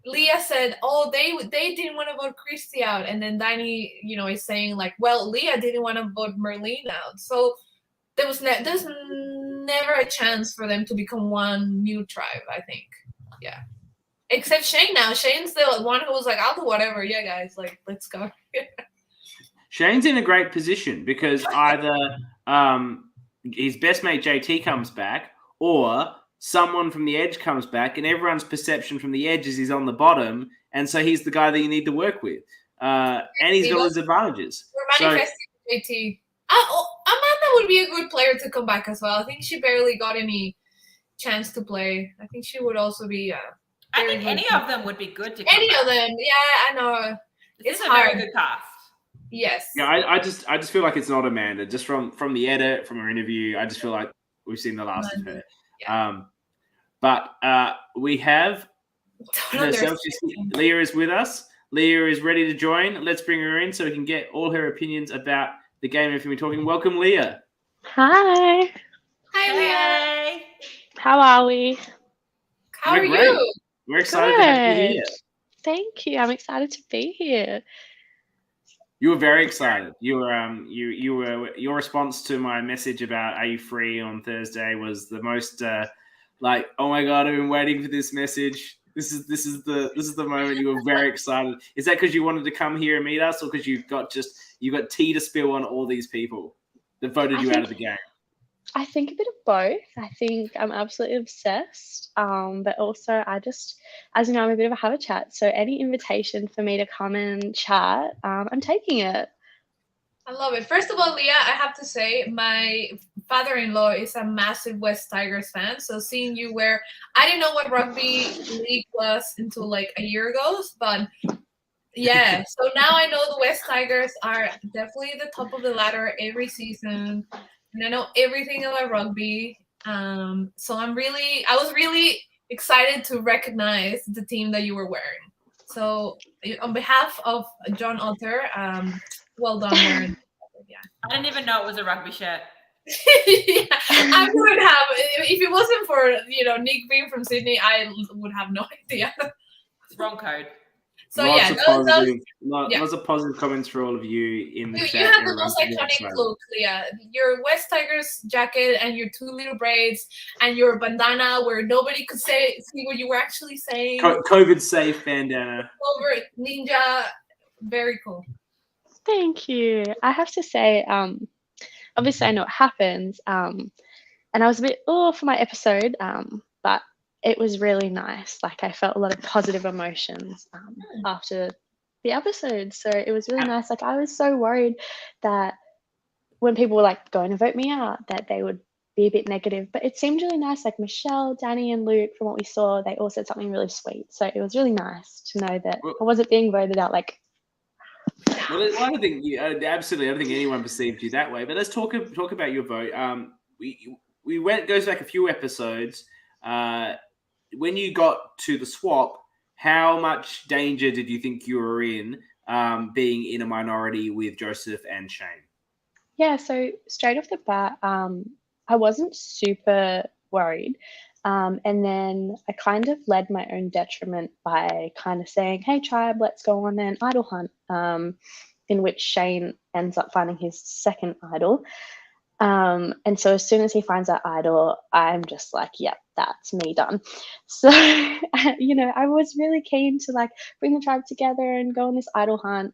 C: Leah said, they didn't want to vote Christy out, and then Danny, is saying like, well, Leah didn't want to vote Merlene out, so there's never a chance for them to become one new tribe, I think. Yeah. Except Shane now. Shane's the one who was like, I'll do whatever. Yeah, guys, like, let's go.
A: Shane's in a great position because either his best mate JT comes back, or someone from the edge comes back, and everyone's perception from the edge is he's on the bottom, and so he's the guy that you need to work with. And he's got his advantages.
C: We're manifesting JT. Amanda would be a good player to come back as well. I think she barely got any chance to play. I think she would also be...
B: I think any of them would be good to come
C: Any
B: back.
C: of them. Yeah, I know.
B: It's a very good cast.
C: Yes.
A: Yeah, I just feel like it's not Amanda. Just from the edit, from her interview, I just feel like we've seen the last of her.
C: Yeah.
A: But we have herself. Leah is with us. Leah is ready to join. Let's bring her in so we can get all her opinions about the game and everything we're talking. Welcome, Leah.
D: Hi.
C: Hi, Leah.
D: How are we?
C: How are you?
A: We're excited to have you here.
D: Thank you. I'm excited to be here.
A: You were very excited. You were your response to my message about are you free on Thursday was the most like, oh my God, I've been waiting for this message. This is the moment. You were very excited. Is that because you wanted to come here and meet us, or because you got tea to spill on all these people that voted you out of the game?
D: I think a bit of both. I think I'm absolutely obsessed, but also I just, as you know, I'm a bit of a have a chat. So any invitation for me to come and chat, I'm taking it.
C: I love it. First of all, Leah, I have to say my father-in-law is a massive West Tigers fan. So seeing you where I didn't know what rugby league was until like a year ago, but yeah. So now I know the West Tigers are definitely the top of the ladder every season. And I know everything about rugby. So I was really excited to recognize the team that you were wearing. So on behalf of John Otter, well done, Warren. Yeah.
B: I didn't even know it was a rugby shirt.
C: Yeah, I would have. If it wasn't for, Nick being from Sydney, I would have no idea.
B: It's wrong code.
C: So
A: lots
C: yeah,
A: of
C: those,
A: positive,
C: yeah.
A: lots of positive comments for all of you in the chat.
C: You have the most iconic look, Leah. Your West Tigers jacket and your 2 little braids and your bandana where nobody could see what you were actually saying.
A: COVID safe bandana.
C: Over ninja, very cool.
D: Thank you. I have to say, obviously I know it happens, and I was a bit for my episode, but it was really nice. Like I felt a lot of positive emotions after the episode, so it was really nice. Like I was so worried that when people were like going to vote me out, that they would be a bit negative, but it seemed really nice. Like Michelle, Danny, and Luke, from what we saw, they all said something really sweet. So it was really nice to know that I wasn't being voted out. Like,
A: well, I don't think absolutely. I don't think anyone perceived you that way. But let's talk about your vote. Goes back a few episodes. When you got to the swap, how much danger did you think you were in, being in a minority with Joseph and Shane?
D: Yeah, so straight off the bat, I wasn't super worried. And then I kind of led my own detriment by kind of saying, hey, tribe, let's go on an idol hunt, in which Shane ends up finding his second idol. And so as soon as he finds that idol, I'm just like, yep, that's me done. So, I was really keen to like bring the tribe together and go on this idol hunt,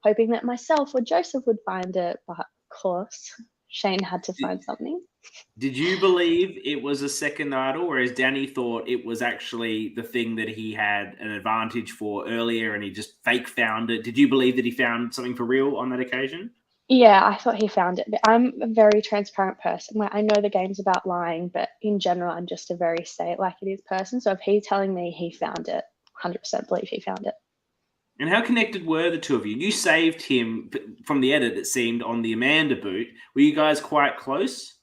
D: hoping that myself or Joseph would find it. But of course, Shane had to find something.
A: Did you believe it was a second idol, whereas Danny thought it was actually the thing that he had an advantage for earlier and he just fake found it? Did you believe that he found something for real on that occasion?
D: Yeah, I thought he found it. But I'm a very transparent person where I know the game's about lying, but in general, I'm just a very say it like it is person. So if he's telling me he found it, 100% believe he found it.
A: And how connected were the two of you? You saved him from the edit, it seemed, on the Amanda boot. Were you guys quite close?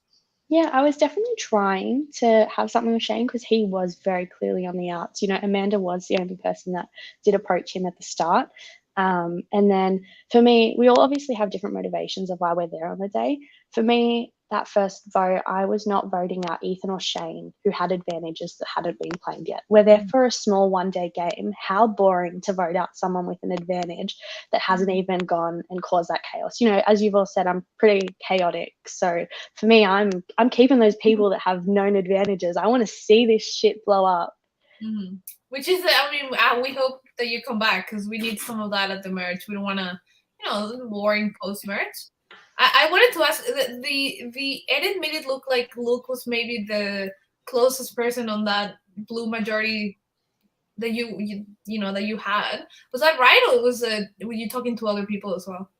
D: Yeah, I was definitely trying to have something with Shane because he was very clearly on the outs. Amanda was the only person that did approach him at the start. And then for me, we all obviously have different motivations of why we're there on the day. For me, that first vote, I was not voting out Ethan or Shane, who had advantages that hadn't been claimed yet. We're there for a small one-day game. How boring to vote out someone with an advantage that hasn't even gone and caused that chaos. As you've all said, I'm pretty chaotic. So for me, I'm keeping those people that have known advantages. I want to see this shit blow up.
C: Mm-hmm. Which is, we hope that you come back because we need some of that at the merch. We don't want to, boring post merch. I wanted to ask, the edit made it look like Luke was maybe the closest person on that blue majority that you had. Was that right, or were you talking to other people as well?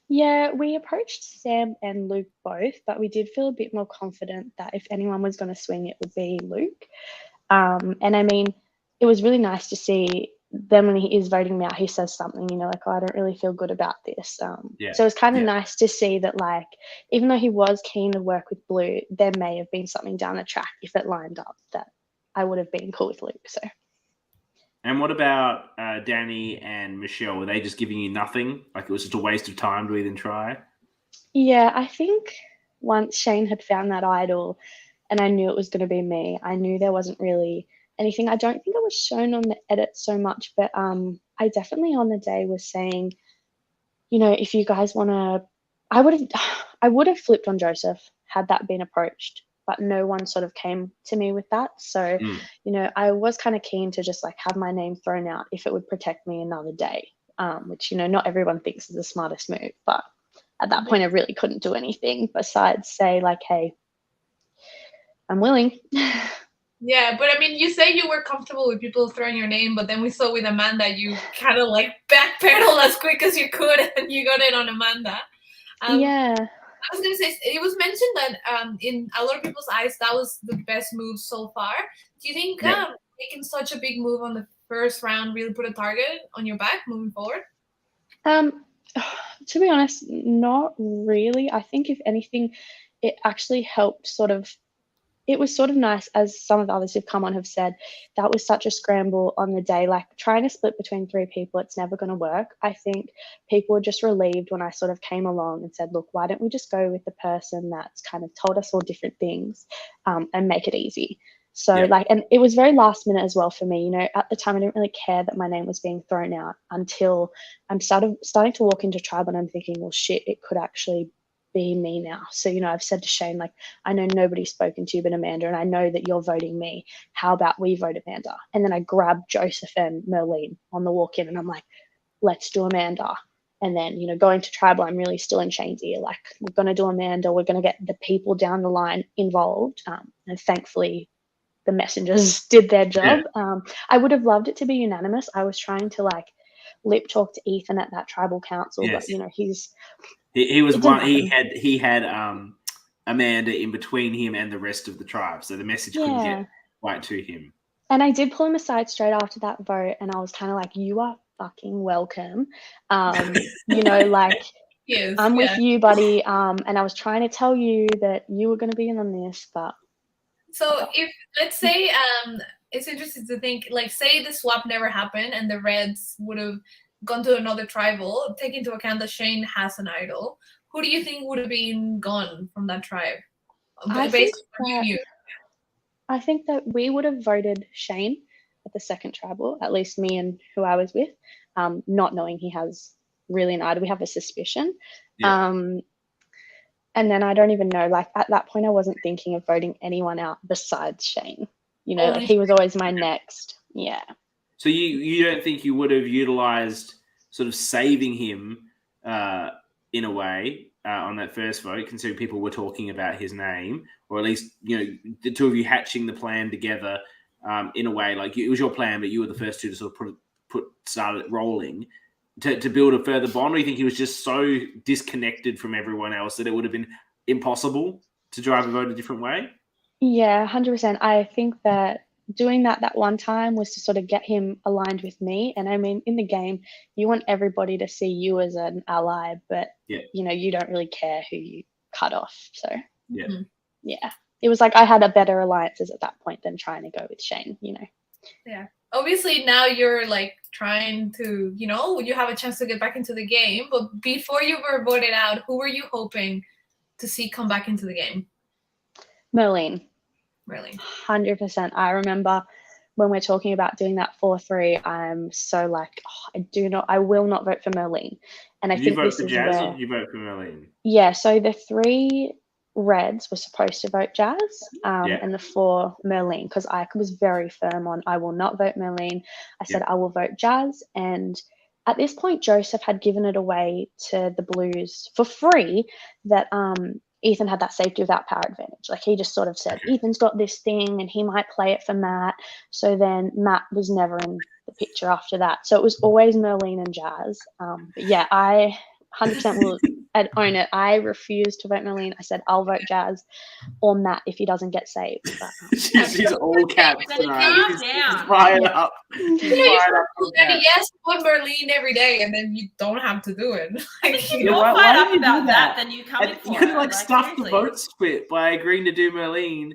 D: Yeah, we approached Sam and Luke both, but we did feel a bit more confident that if anyone was going to swing, it would be Luke. And I mean, it was really nice to see then when he is voting me out, he says something, like, oh, I don't really feel good about this. So it was kind of nice to see that, like, even though he was keen to work with Blue, there may have been something down the track if it lined up that I would have been cool with Luke. So.
A: And what about Danny and Michelle? Were they just giving you nothing? Like it was just a waste of time to even try?
D: Yeah, I think once Shane had found that idol and I knew it was going to be me, I knew there wasn't really anything. I don't think it was shown on the edit so much, but I definitely on the day was saying, if you guys want to, I would have flipped on Joseph had that been approached, but no one sort of came to me with that. So, I was kind of keen to just like have my name thrown out if it would protect me another day, which, not everyone thinks is the smartest move, but at that point I really couldn't do anything besides say like, hey, I'm willing.
C: Yeah, but I mean, you say you were comfortable with people throwing your name, but then we saw with Amanda, you kind of like backpedal as quick as you could, and you got it on Amanda.
D: Yeah.
C: I was going to say, it was mentioned that in a lot of people's eyes, that was the best move so far. Do you think making such a big move on the first round really put a target on your back moving forward?
D: To be honest, not really. I think if anything, it actually helped it was sort of nice, as some of the others who've come on have said, that was such a scramble on the day. Like trying to split between 3 people, it's never going to work. I think people were just relieved when I sort of came along and said, look, why don't we just go with the person that's kind of told us all different things and make it easy? So and it was very last minute as well for me. You know, at the time I didn't really care that my name was being thrown out until I'm starting to walk into tribal and I'm thinking, well, shit, it could actually be me now. So, you know, I've said to Shane, like, I know nobody's spoken to you but Amanda, and I know that you're voting me. How about we vote Amanda? And then I grabbed Joseph and Merlene on the walk in and I'm like, let's do Amanda. And then, you know, going to tribal, I'm really still in Shane's ear. Like, we're going to do Amanda. We're going to get the people down the line involved. And thankfully, the messengers did their job. I would have loved it to be unanimous. I was trying to like lip talk to Ethan at that tribal council, but you know, he was
A: one. He had Amanda in between him and the rest of the tribe, so the message couldn't get right to him.
D: And I did pull him aside straight after that vote, and I was kind of like, "You are fucking welcome." You know, like I'm with you, buddy. And I was trying to tell you that you were going to be in on this, but.
C: So if, let's say, it's interesting to think, like, say the swap never happened and the Reds would have gone to another tribal, take into account that Shane has an idol, who do you think would have been gone from that tribe?
D: I think that we would have voted Shane at the second tribal, at least me and who I was with, not knowing he has really an idol. We have a suspicion. And then I don't even know, like at that point, I wasn't thinking of voting anyone out besides Shane. You know, like, he was always my next. Yeah.
A: So you don't think you would have utilized sort of saving him in a way on that first vote, considering people were talking about his name, or at least, you know, the two of you hatching the plan together in a way, like it was your plan, but you were the first two to sort of start it rolling. To build a further bond, or you think he was just so disconnected from everyone else that it would have been impossible to drive a vote a different way?
D: Yeah, 100%. I think that doing that one time was to sort of get him aligned with me. And I mean, in the game, you want everybody to see you as an ally, but you know, you don't really care who you cut off. So it was like I had a better alliances at that point than trying to go with Shane, you know.
C: Yeah. Obviously now you're like trying to, you know, you have a chance to get back into the game, but before you were voted out, who were you hoping to see come back into the game?
D: Merlene.
C: Really?
D: 100%. I remember when we're talking about doing that 4-3, I'm so like, I will not vote for Merlene. And I think this is
A: Jazz,
D: where
A: or did you vote for Merlene?
D: Yeah, so the 3 Reds were supposed to vote Jazz, and the 4 Merlene, because I was very firm on I will not vote Merlene. I said I will vote Jazz, and at this point Joseph had given it away to the Blues for free that Ethan had that safety without power advantage. Like he just sort of said, Ethan's got this thing and he might play it for Matt. So then Matt was never in the picture after that. So it was always Merlene and Jazz. But yeah, I 100% will own it. I refused to vote Merlene. I said I'll vote Jazz or Matt if he doesn't get saved. But,
A: she's all caps tonight. She's fired up.
C: Yes, vote Merlene every day, and then you don't have to do it.
B: If you're fired up about that, then you come in for it.
A: You could have stuffed the vote split by agreeing to do Merlene,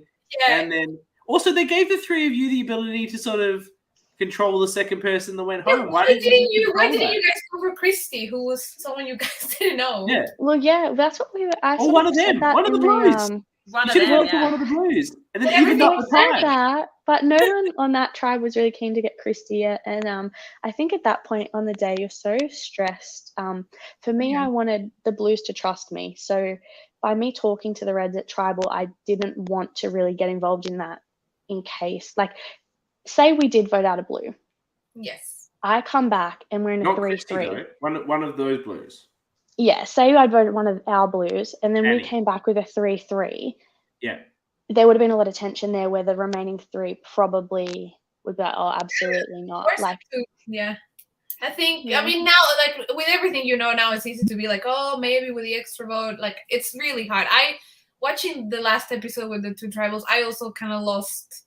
A: and then also they gave the 3 of you the ability to sort of control the second person that went home.
C: Why didn't you guys go for Christy, who was someone you guys didn't know?
A: Yeah.
D: Well, yeah, that's what we were.
A: Or one of them. One of the Blues.
B: One
A: of the Blues. And then even not the
D: said that, but no one on that tribe was really keen to get Christy yet. And I think at that point on the day, you're so stressed. For me, I wanted the Blues to trust me. So by me talking to the Reds at tribal, I didn't want to really get involved in that in case, like, say we did vote out a Blue.
C: Yes.
D: I come back and we're in a 3-3.
A: One of those Blues.
D: Yeah, say I'd voted one of our Blues and then we came back with a 3-3.
A: Yeah.
D: There would have been a lot of tension there where the remaining 3 probably would be like, oh, absolutely not. Like,
C: yeah. I think, I mean, now, like, with everything you know now, it's easy to be like, oh, maybe with the extra vote. Like, it's really hard. Watching the last episode with the 2 tribals, I also kind of lost.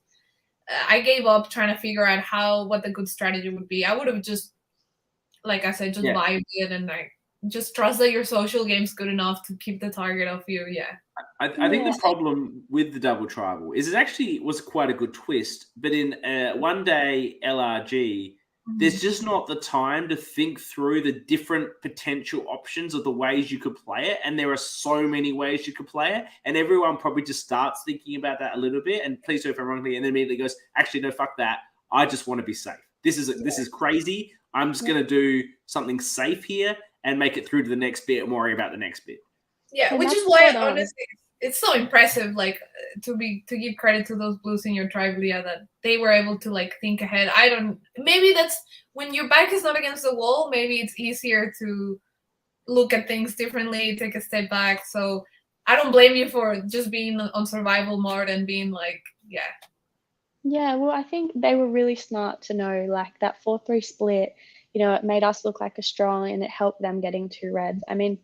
C: I gave up trying to figure out what the good strategy would be. I would have just, like I said, just vibed it and like just trust that your social game's good enough to keep the target off you. Yeah.
A: I think the problem with the double tribal is it actually was quite a good twist. But in one day LRG, there's just not the time to think through the different potential options of the ways you could play it. And there are so many ways you could play it. And everyone probably just starts thinking about that a little bit. And please do if I'm wrong, and then immediately goes, actually, no, fuck that. I just want to be safe. This is crazy. I'm just going to do something safe here and make it through to the next bit and worry about the next bit.
C: Yeah, which is why, honestly, it's so impressive, like, to give credit to those blues in your tribe, Leah, that they were able to, like, think ahead. Maybe that's when your back is not against the wall, maybe it's easier to look at things differently, take a step back. So I don't blame you for just being on survival mode and being like, yeah.
D: Yeah, well, I think they were really smart to know, like, that 4-3 split, it made us look like a strong, and it helped them getting 2 reds. I mean,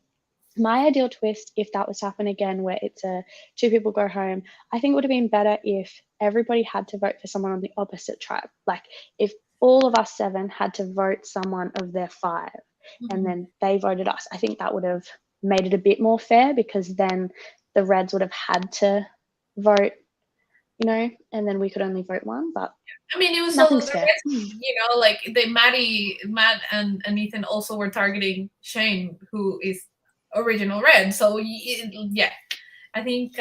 D: my ideal twist, if that was to happen again, where it's 2 people go home, I think it would have been better if everybody had to vote for someone on the opposite tribe. Like, if all of us 7 had to vote someone of their 5, and then they voted us, I think that would have made it a bit more fair, because then the reds would have had to vote, and then we could only vote 1. But
C: I mean, it was
D: nothing's
C: also
D: fair.
C: like Matt and Ethan also were targeting Shane, who is original red. So yeah, I think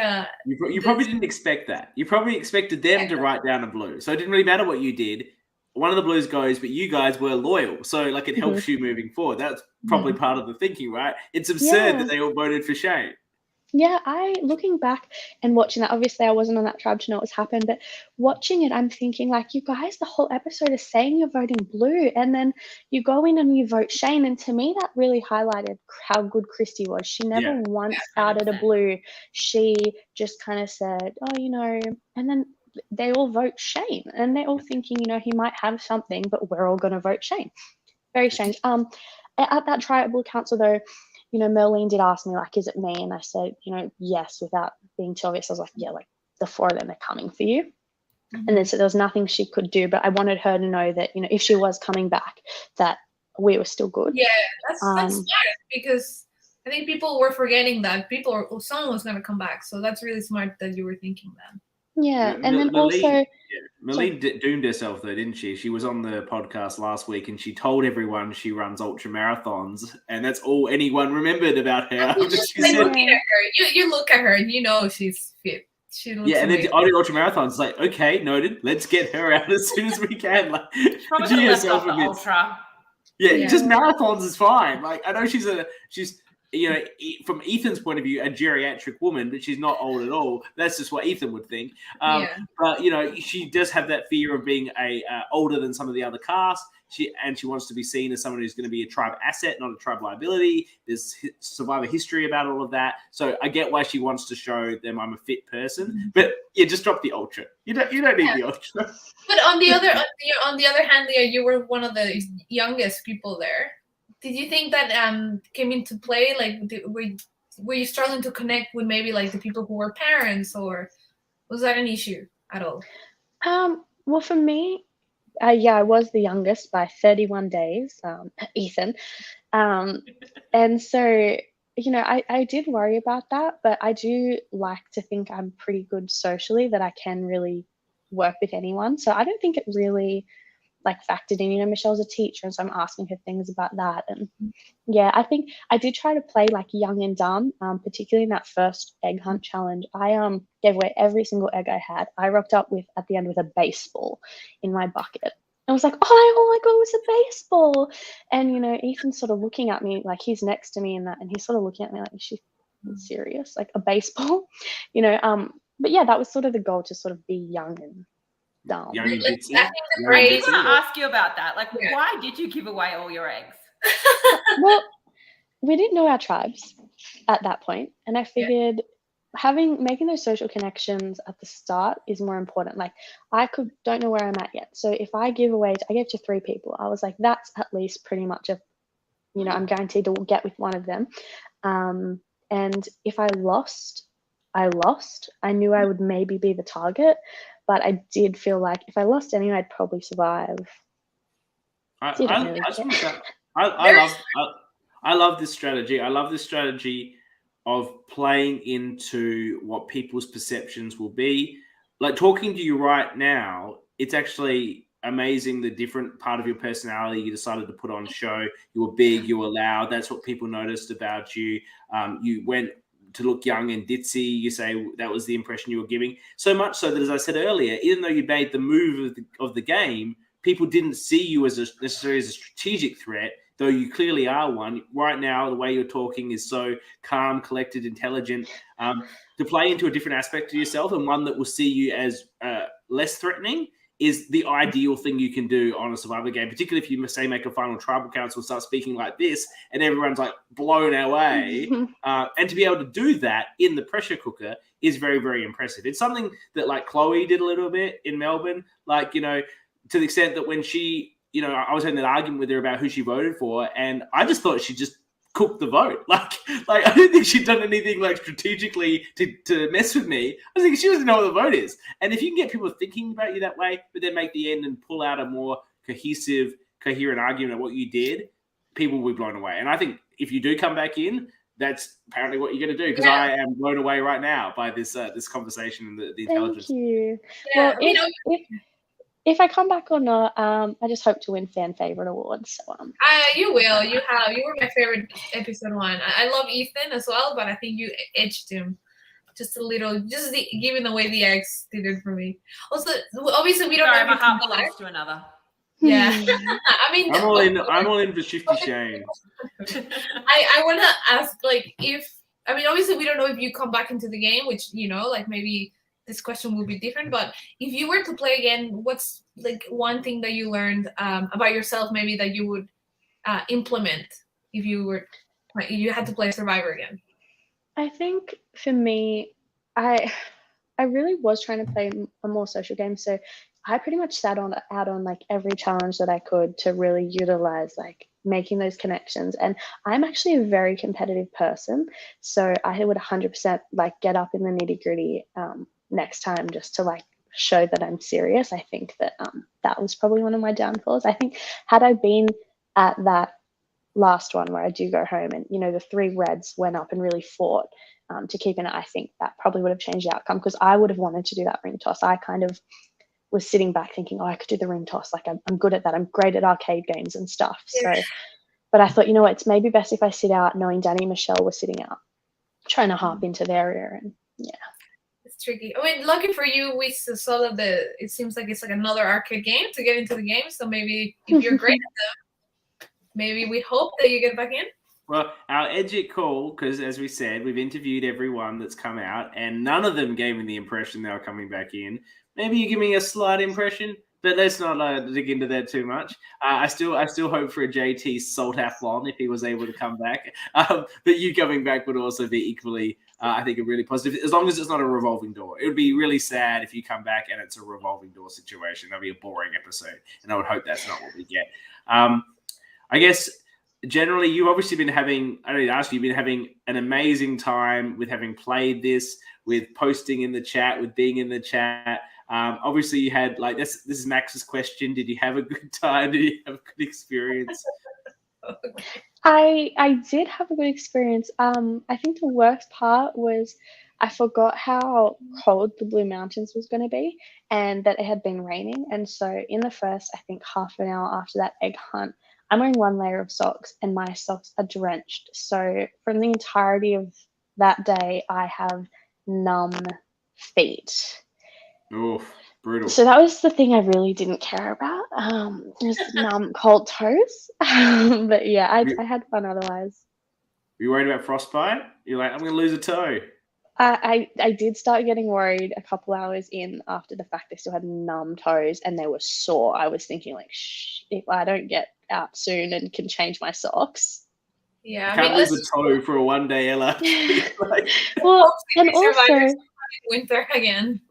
A: you probably didn't expect that. You probably expected them to write down a blue, so it didn't really matter what you did. One of the blues goes, but you guys were loyal, so like it helps you moving forward. That's probably part of the thinking, right? It's absurd that they all voted for Shane.
D: Yeah, looking back and watching that, obviously I wasn't on that tribe to know what's happened, but watching it, I'm thinking, like, you guys, the whole episode is saying you're voting blue, and then you go in and you vote Shane, and to me that really highlighted how good Christy was. She never once outed a blue. She just kind of said, oh, and then they all vote Shane, and they're all thinking, he might have something, but we're all going to vote Shane. Very strange. At that tribal council though, Merlene did ask me, like, is it me? And I said, yes, without being too obvious. I was like, yeah, like, the 4 of them are coming for you. And then so there was nothing she could do, but I wanted her to know that, if she was coming back, that we were still good.
C: Yeah, that's smart, because I think people were forgetting that someone was going to come back. So that's really smart that you were thinking that.
D: Yeah, and then also...
A: Merlene doomed herself, though, didn't she? She was on the podcast last week, and she told everyone she runs ultra marathons, and that's all anyone remembered about her.
C: Looking at her, you look at her, and she's fit. She looks
A: and then I do ultra marathons. Like, okay, noted. Let's get her out as soon as we can. Like,
B: probably left off the ultra.
A: Yeah, just marathons is fine. Like, I know she's from Ethan's point of view, a geriatric woman, but she's not old at all. That's just what Ethan would think. But she does have that fear of being older than some of the other cast. She wants to be seen as someone who's going to be a tribe asset, not a tribe liability. There's survivor history about all of that. So I get why she wants to show them I'm a fit person. But just drop the ultra. You don't need the ultra.
C: But on the other hand, Leah, you were one of the youngest people there. Did you think that came into play? Like, were you struggling to connect with maybe like the people who were parents, or was that an issue at all?
D: Well, for me, I was the youngest by 31 days, Ethan. And so, I did worry about that, but I do like to think I'm pretty good socially, that I can really work with anyone. So I don't think it really factored in. Michelle's a teacher, and so I'm asking her things about that. And I think I did try to play like young and dumb, particularly in that first egg hunt challenge. I gave away every single egg I had. I rocked up at the end with a baseball in my bucket. I was like, oh my god, it's a baseball. And Ethan's sort of looking at me, like, he's next to me and he's sort of looking at me like, is she serious? Like, a baseball? But yeah, that was sort of the goal, to sort of be young and dumb.
B: I did want to ask you about that. Like, why did you give away all your eggs?
D: Well, we didn't know our tribes at that point, and I figured making those social connections at the start is more important. Like, I don't know where I'm at yet, so if I gave to 3 people, I was like, that's at least pretty much I'm guaranteed to get with one of them. And if I lost. I knew I would maybe be the target, but I did feel like if I lost anyway, I'd probably survive.
A: I love this strategy. I love this strategy of playing into what people's perceptions will be. Like, talking to you right now, it's actually amazing the different part of your personality you decided to put on show. You were big, you were loud. That's what people noticed about you. You went to look young and ditzy. You say that was the impression you were giving. So much so that, as I said earlier, even though you made the move of the game, people didn't see you as necessarily as a strategic threat, though you clearly are one. Right now, the way you're talking is so calm, collected, intelligent. To play into a different aspect of yourself, and one that will see you as less threatening, is the ideal thing you can do on a Survivor game, particularly if you, say, make a final tribal council, start speaking like this, and everyone's like blown away. And to be able to do that in the pressure cooker is very, very impressive. It's something that like Chloe did a little bit in Melbourne, like, you know, to the extent that when she, you know, I was having that argument with her about who she voted for, and I just thought she just cooked the vote. Like I didn't think she'd done anything like strategically to mess with me. I was thinking she doesn't know what the vote is. And if you can get people thinking about you that way, but then make the end and pull out a more coherent argument of what you did, people will be blown away. And I think if you do come back in, that's apparently what you're going to do, because I am blown away right now by this this conversation and the intelligence.
D: Thank you.
C: Yeah,
D: Well, if I come back or not, I just hope to win fan favorite awards. So,
C: you will. You were my favorite episode 1. I love Ethan as well, but I think you edged him just a little. Just giving away the eggs did it for me. Also, obviously we don't know.
B: My heart belongs to another.
C: Yeah, I mean,
A: I'm all in for Shifty Shane.
C: I want to ask, like, obviously we don't know if you come back into the game, which, you know, like maybe this question will be different, but if you were to play again, what's like one thing that you learned about yourself, maybe that you would implement if you had to play Survivor again?
D: I think for me, I really was trying to play a more social game, so I pretty much sat out on like every challenge that I could to really utilize like making those connections. And I'm actually a very competitive person, so I would 100% like get up in the nitty gritty next time just to like show that I'm serious. I think that that was probably one of my downfalls. I think had I been at that last one where I do go home and, you know, the 3 reds went up and really fought to keep in it, I think that probably would have changed the outcome, because I would have wanted to do that ring toss. I kind of was sitting back thinking, oh, I could do the ring toss. Like I'm good at that. I'm great at arcade games and stuff.
C: Yeah.
D: So, but I thought, you know what, it's maybe best if I sit out, knowing Danny and Michelle were sitting out, trying to harp into their area. And yeah.
C: It's tricky. I mean, lucky for you, we saw that it seems like it's like another arcade game to get into the game. So maybe if you're great at them, maybe we hope that you get back in.
A: Well, our edge it call, because as we said, we've interviewed everyone that's come out, and none of them gave me the impression they were coming back in. Maybe you give me a slight impression, but let's not dig into that too much. I still hope for a JT Saltathlon if he was able to come back. But you coming back would also be equally, I think, a really positive, as long as it's not a revolving door. It would be really sad if you come back and it's a revolving door situation. That'd be a boring episode, and I would hope that's not what we get. I guess generally, you've obviously been having, I don't need to ask you, you've been having an amazing time with having played this, with posting in the chat, with being in the chat. Obviously, you had, like, this is Max's question. Did you have a good time? Did you have a good experience?
D: I did have a good experience. I think the worst part was I forgot how cold the Blue Mountains was going to be, and that it had been raining. And so in the first, I think, half an hour after that egg hunt, I'm wearing 1 layer of socks and my socks are drenched. So from the entirety of that day, I have numb feet.
A: Oof, brutal.
D: So that was the thing I really didn't care about. Just numb, cold toes. But yeah, I had fun otherwise.
A: Were you worried about frostbite? You're like, I'm going to lose a toe.
D: I did start getting worried a couple hours in after the fact they still had numb toes and they were sore. I was thinking, like, if I don't get out soon and can change my socks.
C: Yeah,
A: I can't lose a toe for a 1 day, Ella. Like,
D: well, and also
C: winter again.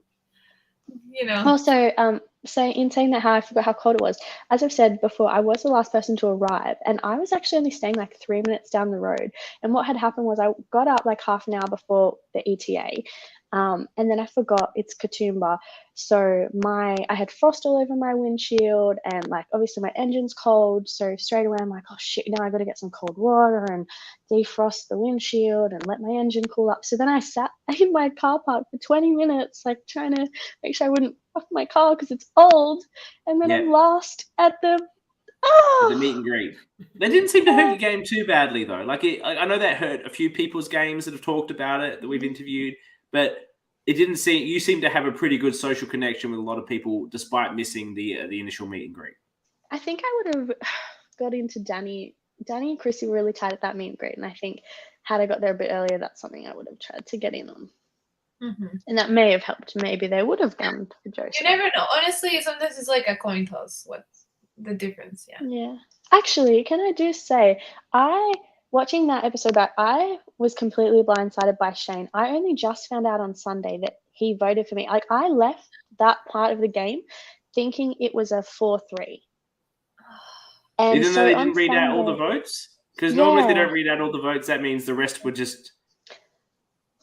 C: You know.
D: Also, in saying that, how I forgot how cold it was. As I've said before, I was the last person to arrive, and I was actually only staying like 3 minutes down the road. And what had happened was I got up like half an hour before the ETA, And then I forgot it's Katoomba. So I had frost all over my windshield, and like obviously my engine's cold. So straight away I'm like, oh shit, now I got to get some cold water and defrost the windshield and let my engine cool up. So then I sat in my car park for 20 minutes, like trying to make sure I wouldn't off my car because it's old. And then I'm last at the
A: meet and greet. They didn't seem to hurt your game too badly though. Like I know that hurt a few people's games that have talked about it that we've interviewed, but it didn't seem you seem to have a pretty good social connection with a lot of people despite missing the initial meet and greet.
D: I think I would have got into Danny and Chrissy were really tight at that meet and greet, and I think had I got there a bit earlier, that's something I would have tried to get in on. And that may have helped. Maybe they would have gone for Joseph.
C: You never know. Honestly, sometimes it's like a coin toss. What's the difference?
D: Yeah. Actually, can I just say, watching that episode back, I was completely blindsided by Shane. I only just found out on Sunday that he voted for me. Like, I left that part of the game thinking it was a 4-3. And
A: even though they didn't read out all the votes? Because normally if they don't read out all the votes, that means the rest were just...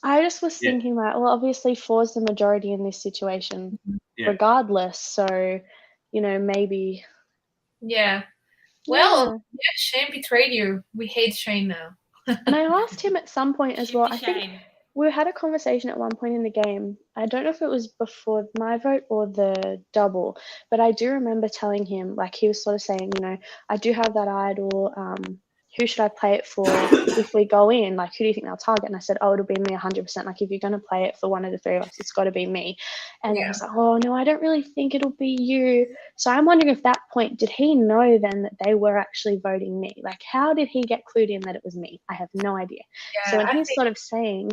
D: I just was thinking that, well, obviously 4's the majority in this situation regardless. So, maybe...
C: Yeah. Well, Shane betrayed you. We hate Shane now.
D: And I asked him at some point as well. I think we had a conversation at one point in the game. I don't know if it was before my vote or the double, but I do remember telling him, like, he was sort of saying, I do have that idol. Who should I play it for if we go in? Like, who do you think they'll target? And I said, it'll be me 100%. Like, if you're going to play it for one of the three of us, it's got to be me. And he was like, oh, no, I don't really think it'll be you. So I'm wondering if that point, did he know then that they were actually voting me? Like, how did he get clued in that it was me? I have no idea. So when he's sort of saying...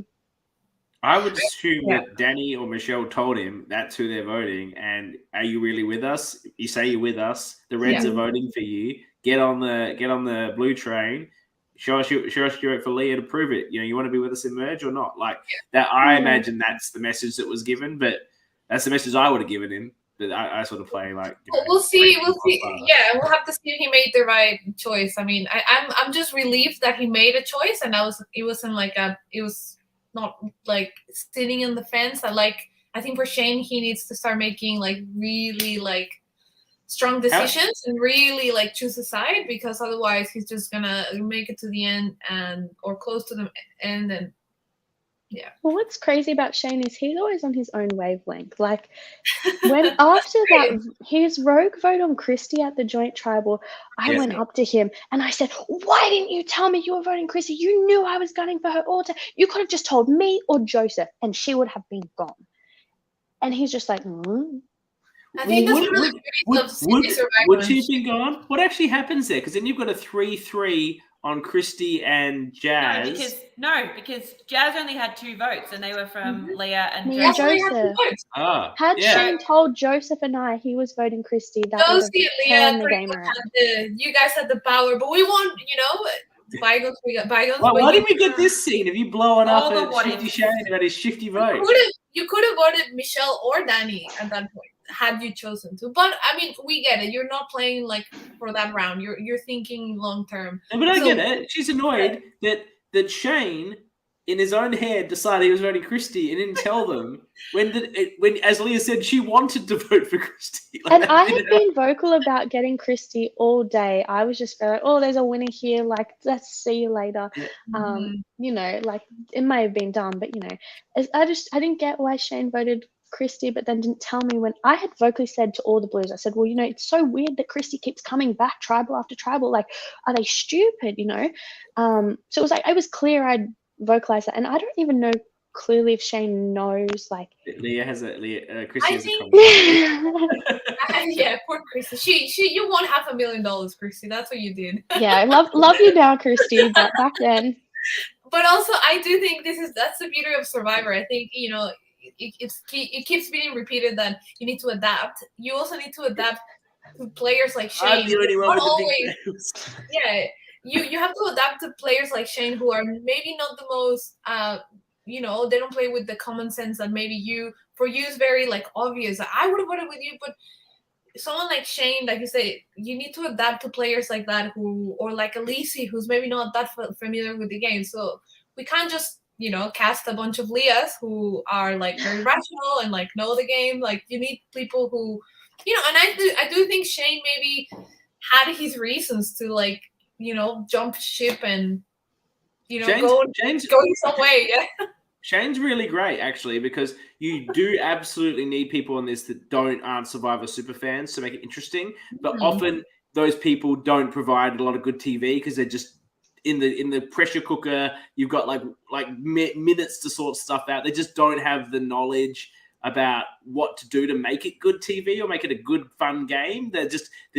A: I would assume that Danny or Michelle told him that's who they're voting. And are you really with us? You say you're with us. The Reds are voting for you. Get on the blue train. Show us you vote for Leah to prove it. You want to be with us in merge or not? Like that. I imagine that's the message that was given, but that's the message I would have given him. But I sort of play like.
C: We'll see. Yeah, we'll have to see if he made the right choice. I mean, I'm just relieved that he made a choice, and it was not like sitting in the fence. I think for Shane, he needs to start making like really like strong decisions and really like choose a side, because otherwise he's just gonna make it to the end or close to the end. And
D: well, what's crazy about Shane is he's always on his own wavelength. Like when after that his rogue vote on Christy at the joint tribal, I went up to him and I said, why didn't you tell me you were voting Christy? You knew I was gunning for her all the time. You could have just told me or Joseph and she would have been gone. And he's just like,
C: I think that's really
A: would she have been gone? What actually happens there? Because then you've got a 3-3 on Christy and Jazz.
B: No, because Jazz only had 2 votes, and they were from Leah and
D: Joseph. Had Shane told Joseph and I he was voting Christy, that would have turned the game around.
C: You guys had the power, but we won. Bygones. We got bygones.
A: Why didn't we get this scene of you blowing up at Shifty Shane about his shifty vote?
C: You could have voted Michelle or Danny at that point, had you chosen to. But I mean, we get it. You're not playing like for that round. You're thinking long term.
A: No, but I get it. She's annoyed that Shane, in his own head, decided he was voting Christy and didn't tell them when, as Leah said, she wanted to vote for Christy.
D: Like, and I have been vocal about getting Christy all day. I was just like, oh, there's a winner here. Like, let's see you later. Like it may have been done, but I didn't get why Shane voted Christy, but then didn't tell me when I had vocally said to all the Blues, I said, well, it's so weird that Christy keeps coming back tribal after tribal. Like, are they stupid? So it was like, it was clear I'd vocalized that. And I don't even know clearly if Shane knows, like.
A: Christy has a
C: yeah, poor Christy. You won $500,000, Christy. That's what you did.
D: Yeah, I love you now, Christy, but back then.
C: But also, I do think that's the beauty of Survivor. I think, it keeps being repeated that you need to adapt. You also need to adapt to players like Shane.
A: I'm the only one with the big names.
C: Yeah, you have to adapt to players like Shane who are maybe not the most, they don't play with the common sense that maybe for you is very like obvious. I would have voted with you, but someone like Shane, like you say, you need to adapt to players like that or like Elise, who's maybe not that familiar with the game. So we can't just cast a bunch of Leahs who are like very rational and like know the game. Like you need people who, and I do think Shane maybe had his reasons to like, jump ship and going some way. Yeah.
A: Shane's really great, actually, because you do absolutely need people on this that aren't Survivor super fans to make it interesting. But often those people don't provide a lot of good TV because they're just in the pressure cooker. You've got like minutes to sort stuff out. They just don't have the knowledge about what to do to make it good TV or make it a good, fun game. They're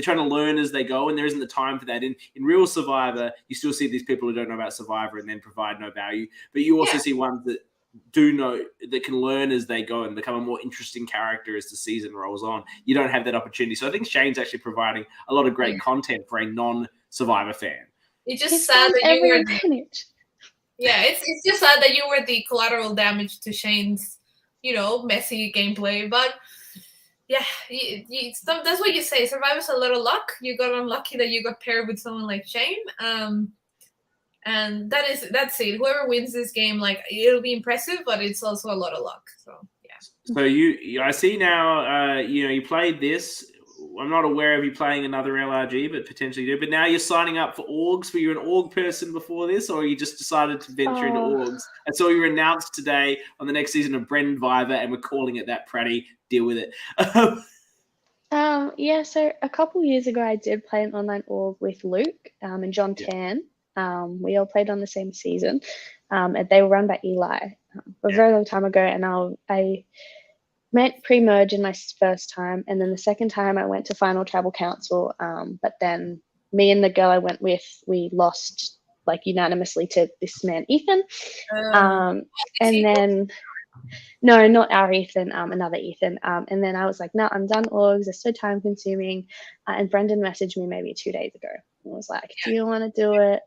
A: trying to learn as they go, and there isn't the time for that. In real Survivor, you still see these people who don't know about Survivor and then provide no value. But you also see ones that do know, that can learn as they go and become a more interesting character as the season rolls on. You don't have that opportunity. So I think Shane's actually providing a lot of great content for a non-Survivor fan.
C: It's just sad that you were it's just sad that you were the collateral damage to Shane's, messy gameplay. But yeah, that's what you say. Survivor's a little luck. You got unlucky that you got paired with someone like Shane. And that's it. Whoever wins this game, like, it'll be impressive, but it's also a lot of luck. So yeah.
A: So I see now. You played this. I'm not aware of you playing another LRG, but potentially do. But now you're signing up for orgs. Were you an org person before this, or you just decided to venture into orgs? I saw you were announced today on the next season of Brandviver, and we're calling it that. Pratty, deal with it.
D: So a couple years ago, I did play an online org with Luke and John Tan. We all played on the same season, and they were run by Eli a very long time ago. And I met pre-merge in my first time, and then the second time I went to Final Tribal Council. But then me and the girl I went with, we lost like unanimously to this man Ethan. And then no, not our Ethan, another Ethan. And then I was like, no, I'm done orgs. They're so time consuming. And Brendan messaged me maybe 2 days ago. And was like, do you want to do it?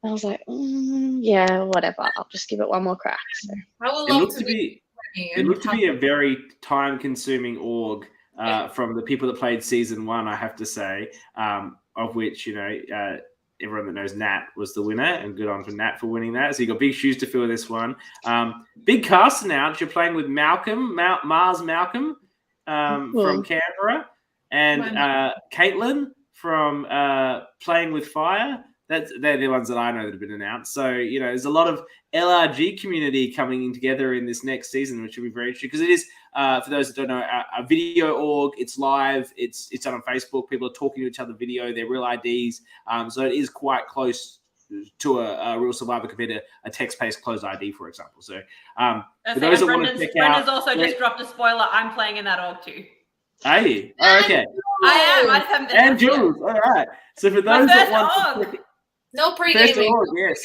D: I was like, yeah, whatever. I'll just give it one more crack. So.
A: It looked to be a very time-consuming org from the people that played season 1, I have to say, of which, everyone that knows Nat was the winner, and good on for Nat for winning that. So you got big shoes to fill this one. Big cast announced. You're playing with Malcolm, Mars Malcolm from Canberra, and Caitlin from Playing with Fire. They're the ones that I know that have been announced. So, there's a lot of LRG community coming together in this next season, which will be very interesting because it is, for those that don't know, a video org. It's live. It's done on Facebook. People are talking to each other video, their real IDs. So it is quite close to a real Survivor compared to a text-based closed ID, for example. So for those that want to check out...
B: Brendan's also just dropped a spoiler. I'm playing in that org too.
A: Are you? Oh, okay.
B: I am. I just haven't been.
A: And Jules. All right. So for those that want to...
C: No pre-gaming.
A: Yes.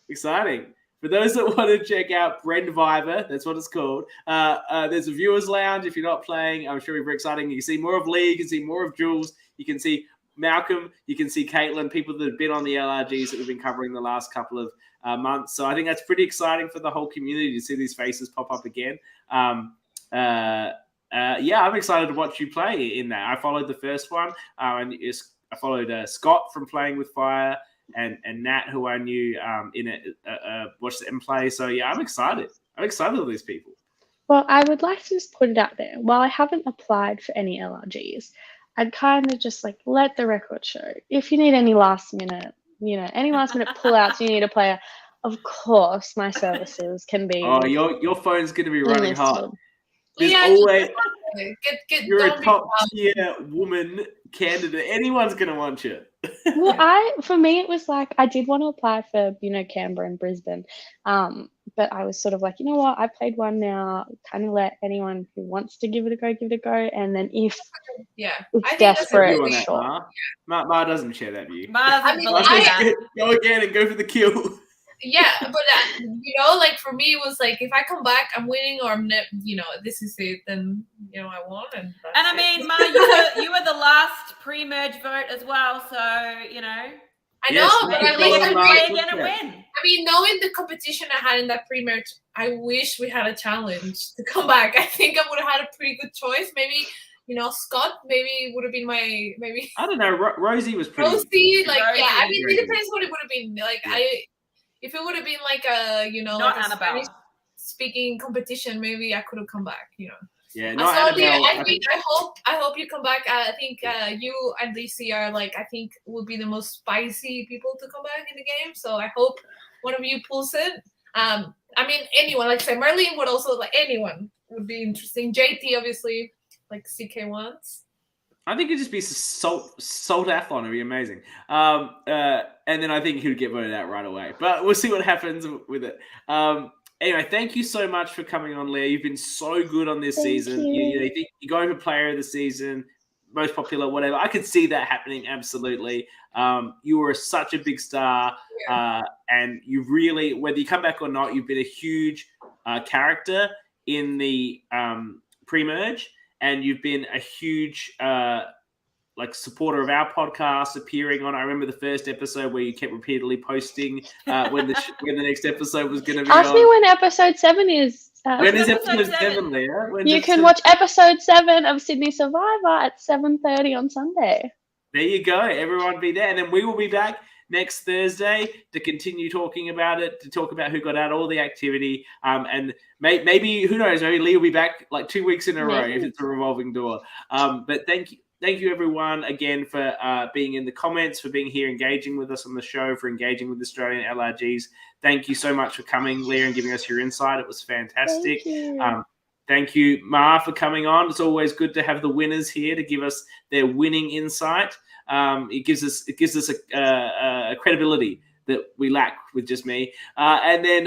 A: Exciting. For those that want to check out Brandviver, that's what it's called. There's a viewers lounge if you're not playing. I'm sure it'll be very exciting. You can see more of Lee, you can see more of Jules, you can see Malcolm, you can see Caitlin, people that have been on the LRGs that we've been covering the last couple of months. So I think that's pretty exciting for the whole community to see these faces pop up again. I'm excited to watch you play in that. I followed the first one, and I followed Scott from Playing with Fire, and Nat, who I knew in it, watched them play. So, yeah, I'm excited. I'm excited with these people.
D: Well, I would like to just put it out there. While I haven't applied for any LRGs, I'd kind of just like let the record show. If you need any last minute pullouts, you need a player, of course, my services can be.
A: Oh, your phone's going to be running hot. There's
C: Yeah,
A: always you're a
C: don't be
A: top tier woman candidate. Anyone's gonna want you.
D: Well, for me, it was like I did want to apply for, Canberra and Brisbane, but I was sort of like, you know what, I played one now. Kind of let anyone who wants to give it a go, and then if it's desperate, sure.
A: Ma doesn't share that view.
B: Ma doesn't
A: go again and go for the kill.
C: Yeah, but like for me, it was like if I come back, I'm winning, or I'm this is it. Then I won, and
B: I mean, Ma, you were the last pre-merge vote as well, so
C: I know, but at least I play again and win. I mean, knowing the competition I had in that pre-merge, I wish we had a challenge to come back. I think I would have had a pretty good choice. Maybe Scott maybe would have been I
A: don't know. Rosie was pretty.
C: Rosie, like Rosie, I mean, it depends what it would have been. Like if it would have been like a,
B: Not
C: like a
B: Annabelle.
C: Spanish speaking competition, maybe I could have come back,
A: Yeah,
C: So,
A: not Annabelle.
C: I hope you come back. I think you and Lacey are I think will be the most spicy people to come back in the game. So I hope one of you pulls it. I mean, anyone, like say Marlene would also, anyone would be interesting. JT, obviously, like CK wants.
A: I think it'd just be Salt Athlon. It'd be amazing. And then I think he would get voted out right away. But we'll see what happens with it. Anyway, thank you so much for coming on, Leah. You've been so good on this season. You think you're going for player of the season, most popular, whatever. I could see that happening, absolutely. You were such a big star. And you've really, whether you come back or not, you've been a huge character in the pre-merge. And you've been a huge supporter of our podcast, appearing on. I remember the first episode where you kept repeatedly posting when the next episode was going to be
D: Ask
A: on.
D: me when episode 7 is.
A: When is episode 7, Leah?
D: You can watch episode 7 of Sydney Survivor at 7:30 on Sunday.
A: There you go. Everyone be there. And then we will be back next Thursday to continue talking about it, to talk about who got out, all the activity. And maybe, who knows, maybe Lee will be back 2 weeks in a row if it's a revolving door. But thank you everyone again for being in the comments, for being here, engaging with us on the show, for engaging with Australian LRGs. Thank you so much for coming, Leah, and giving us your insight. It was fantastic. Thank you, Ma, for coming on. It's always good to have the winners here to give us their winning insight. It gives us a credibility that we lack with just me. And then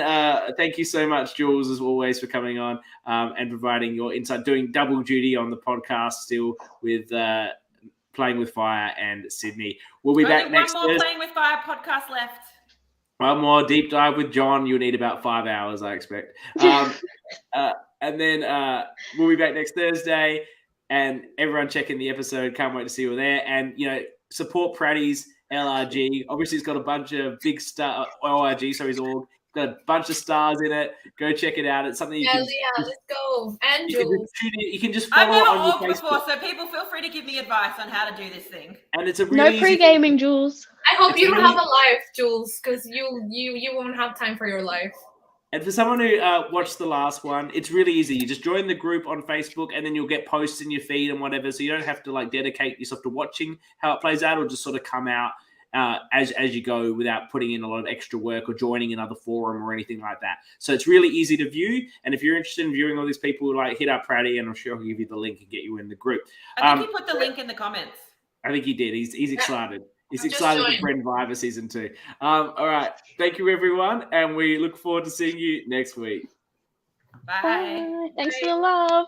A: thank you so much, Jules, as always, for coming on and providing your insight, doing double duty on the podcast still with Playing with Fire and Sydney. We'll be back next
B: One more
A: Thursday.
B: Playing with Fire podcast left.
A: One more deep dive with John. You'll need about 5 hours, I expect. And then we'll be back next Thursday. And everyone checking the episode. Can't wait to see you there. And, support Praddy's LRG. Obviously, it's got a bunch of big star ORG, so he's all got a bunch of stars in it. Go check it out. It's something you can.
C: Yeah, let's go. And Jules.
A: You can just follow
B: I've never
A: on your
B: orged
A: Facebook.
B: before, so people feel free to give me advice on how to do this thing.
A: And it's a really
D: no pre-gaming, Jules.
C: I hope you don't have a life, Jules, because you won't have time for your life.
A: And for someone who watched the last one, it's really easy. You just join the group on Facebook, and then you'll get posts in your feed and whatever. So you don't have to dedicate yourself to watching how it plays out. It'll just sort of come out as you go without putting in a lot of extra work or joining another forum or anything like that. So it's really easy to view. And if you're interested in viewing all these people, hit up Praddy, and I'm sure he'll give you the link and get you in the group.
B: I think he put the link in the comments.
A: I think he did. He's excited. He's
C: Just
A: excited
C: join.
A: for Bren Viver season 2. All right. Thank you, everyone. And we look forward to seeing you next week.
B: Bye.
D: Bye. Thanks for the love.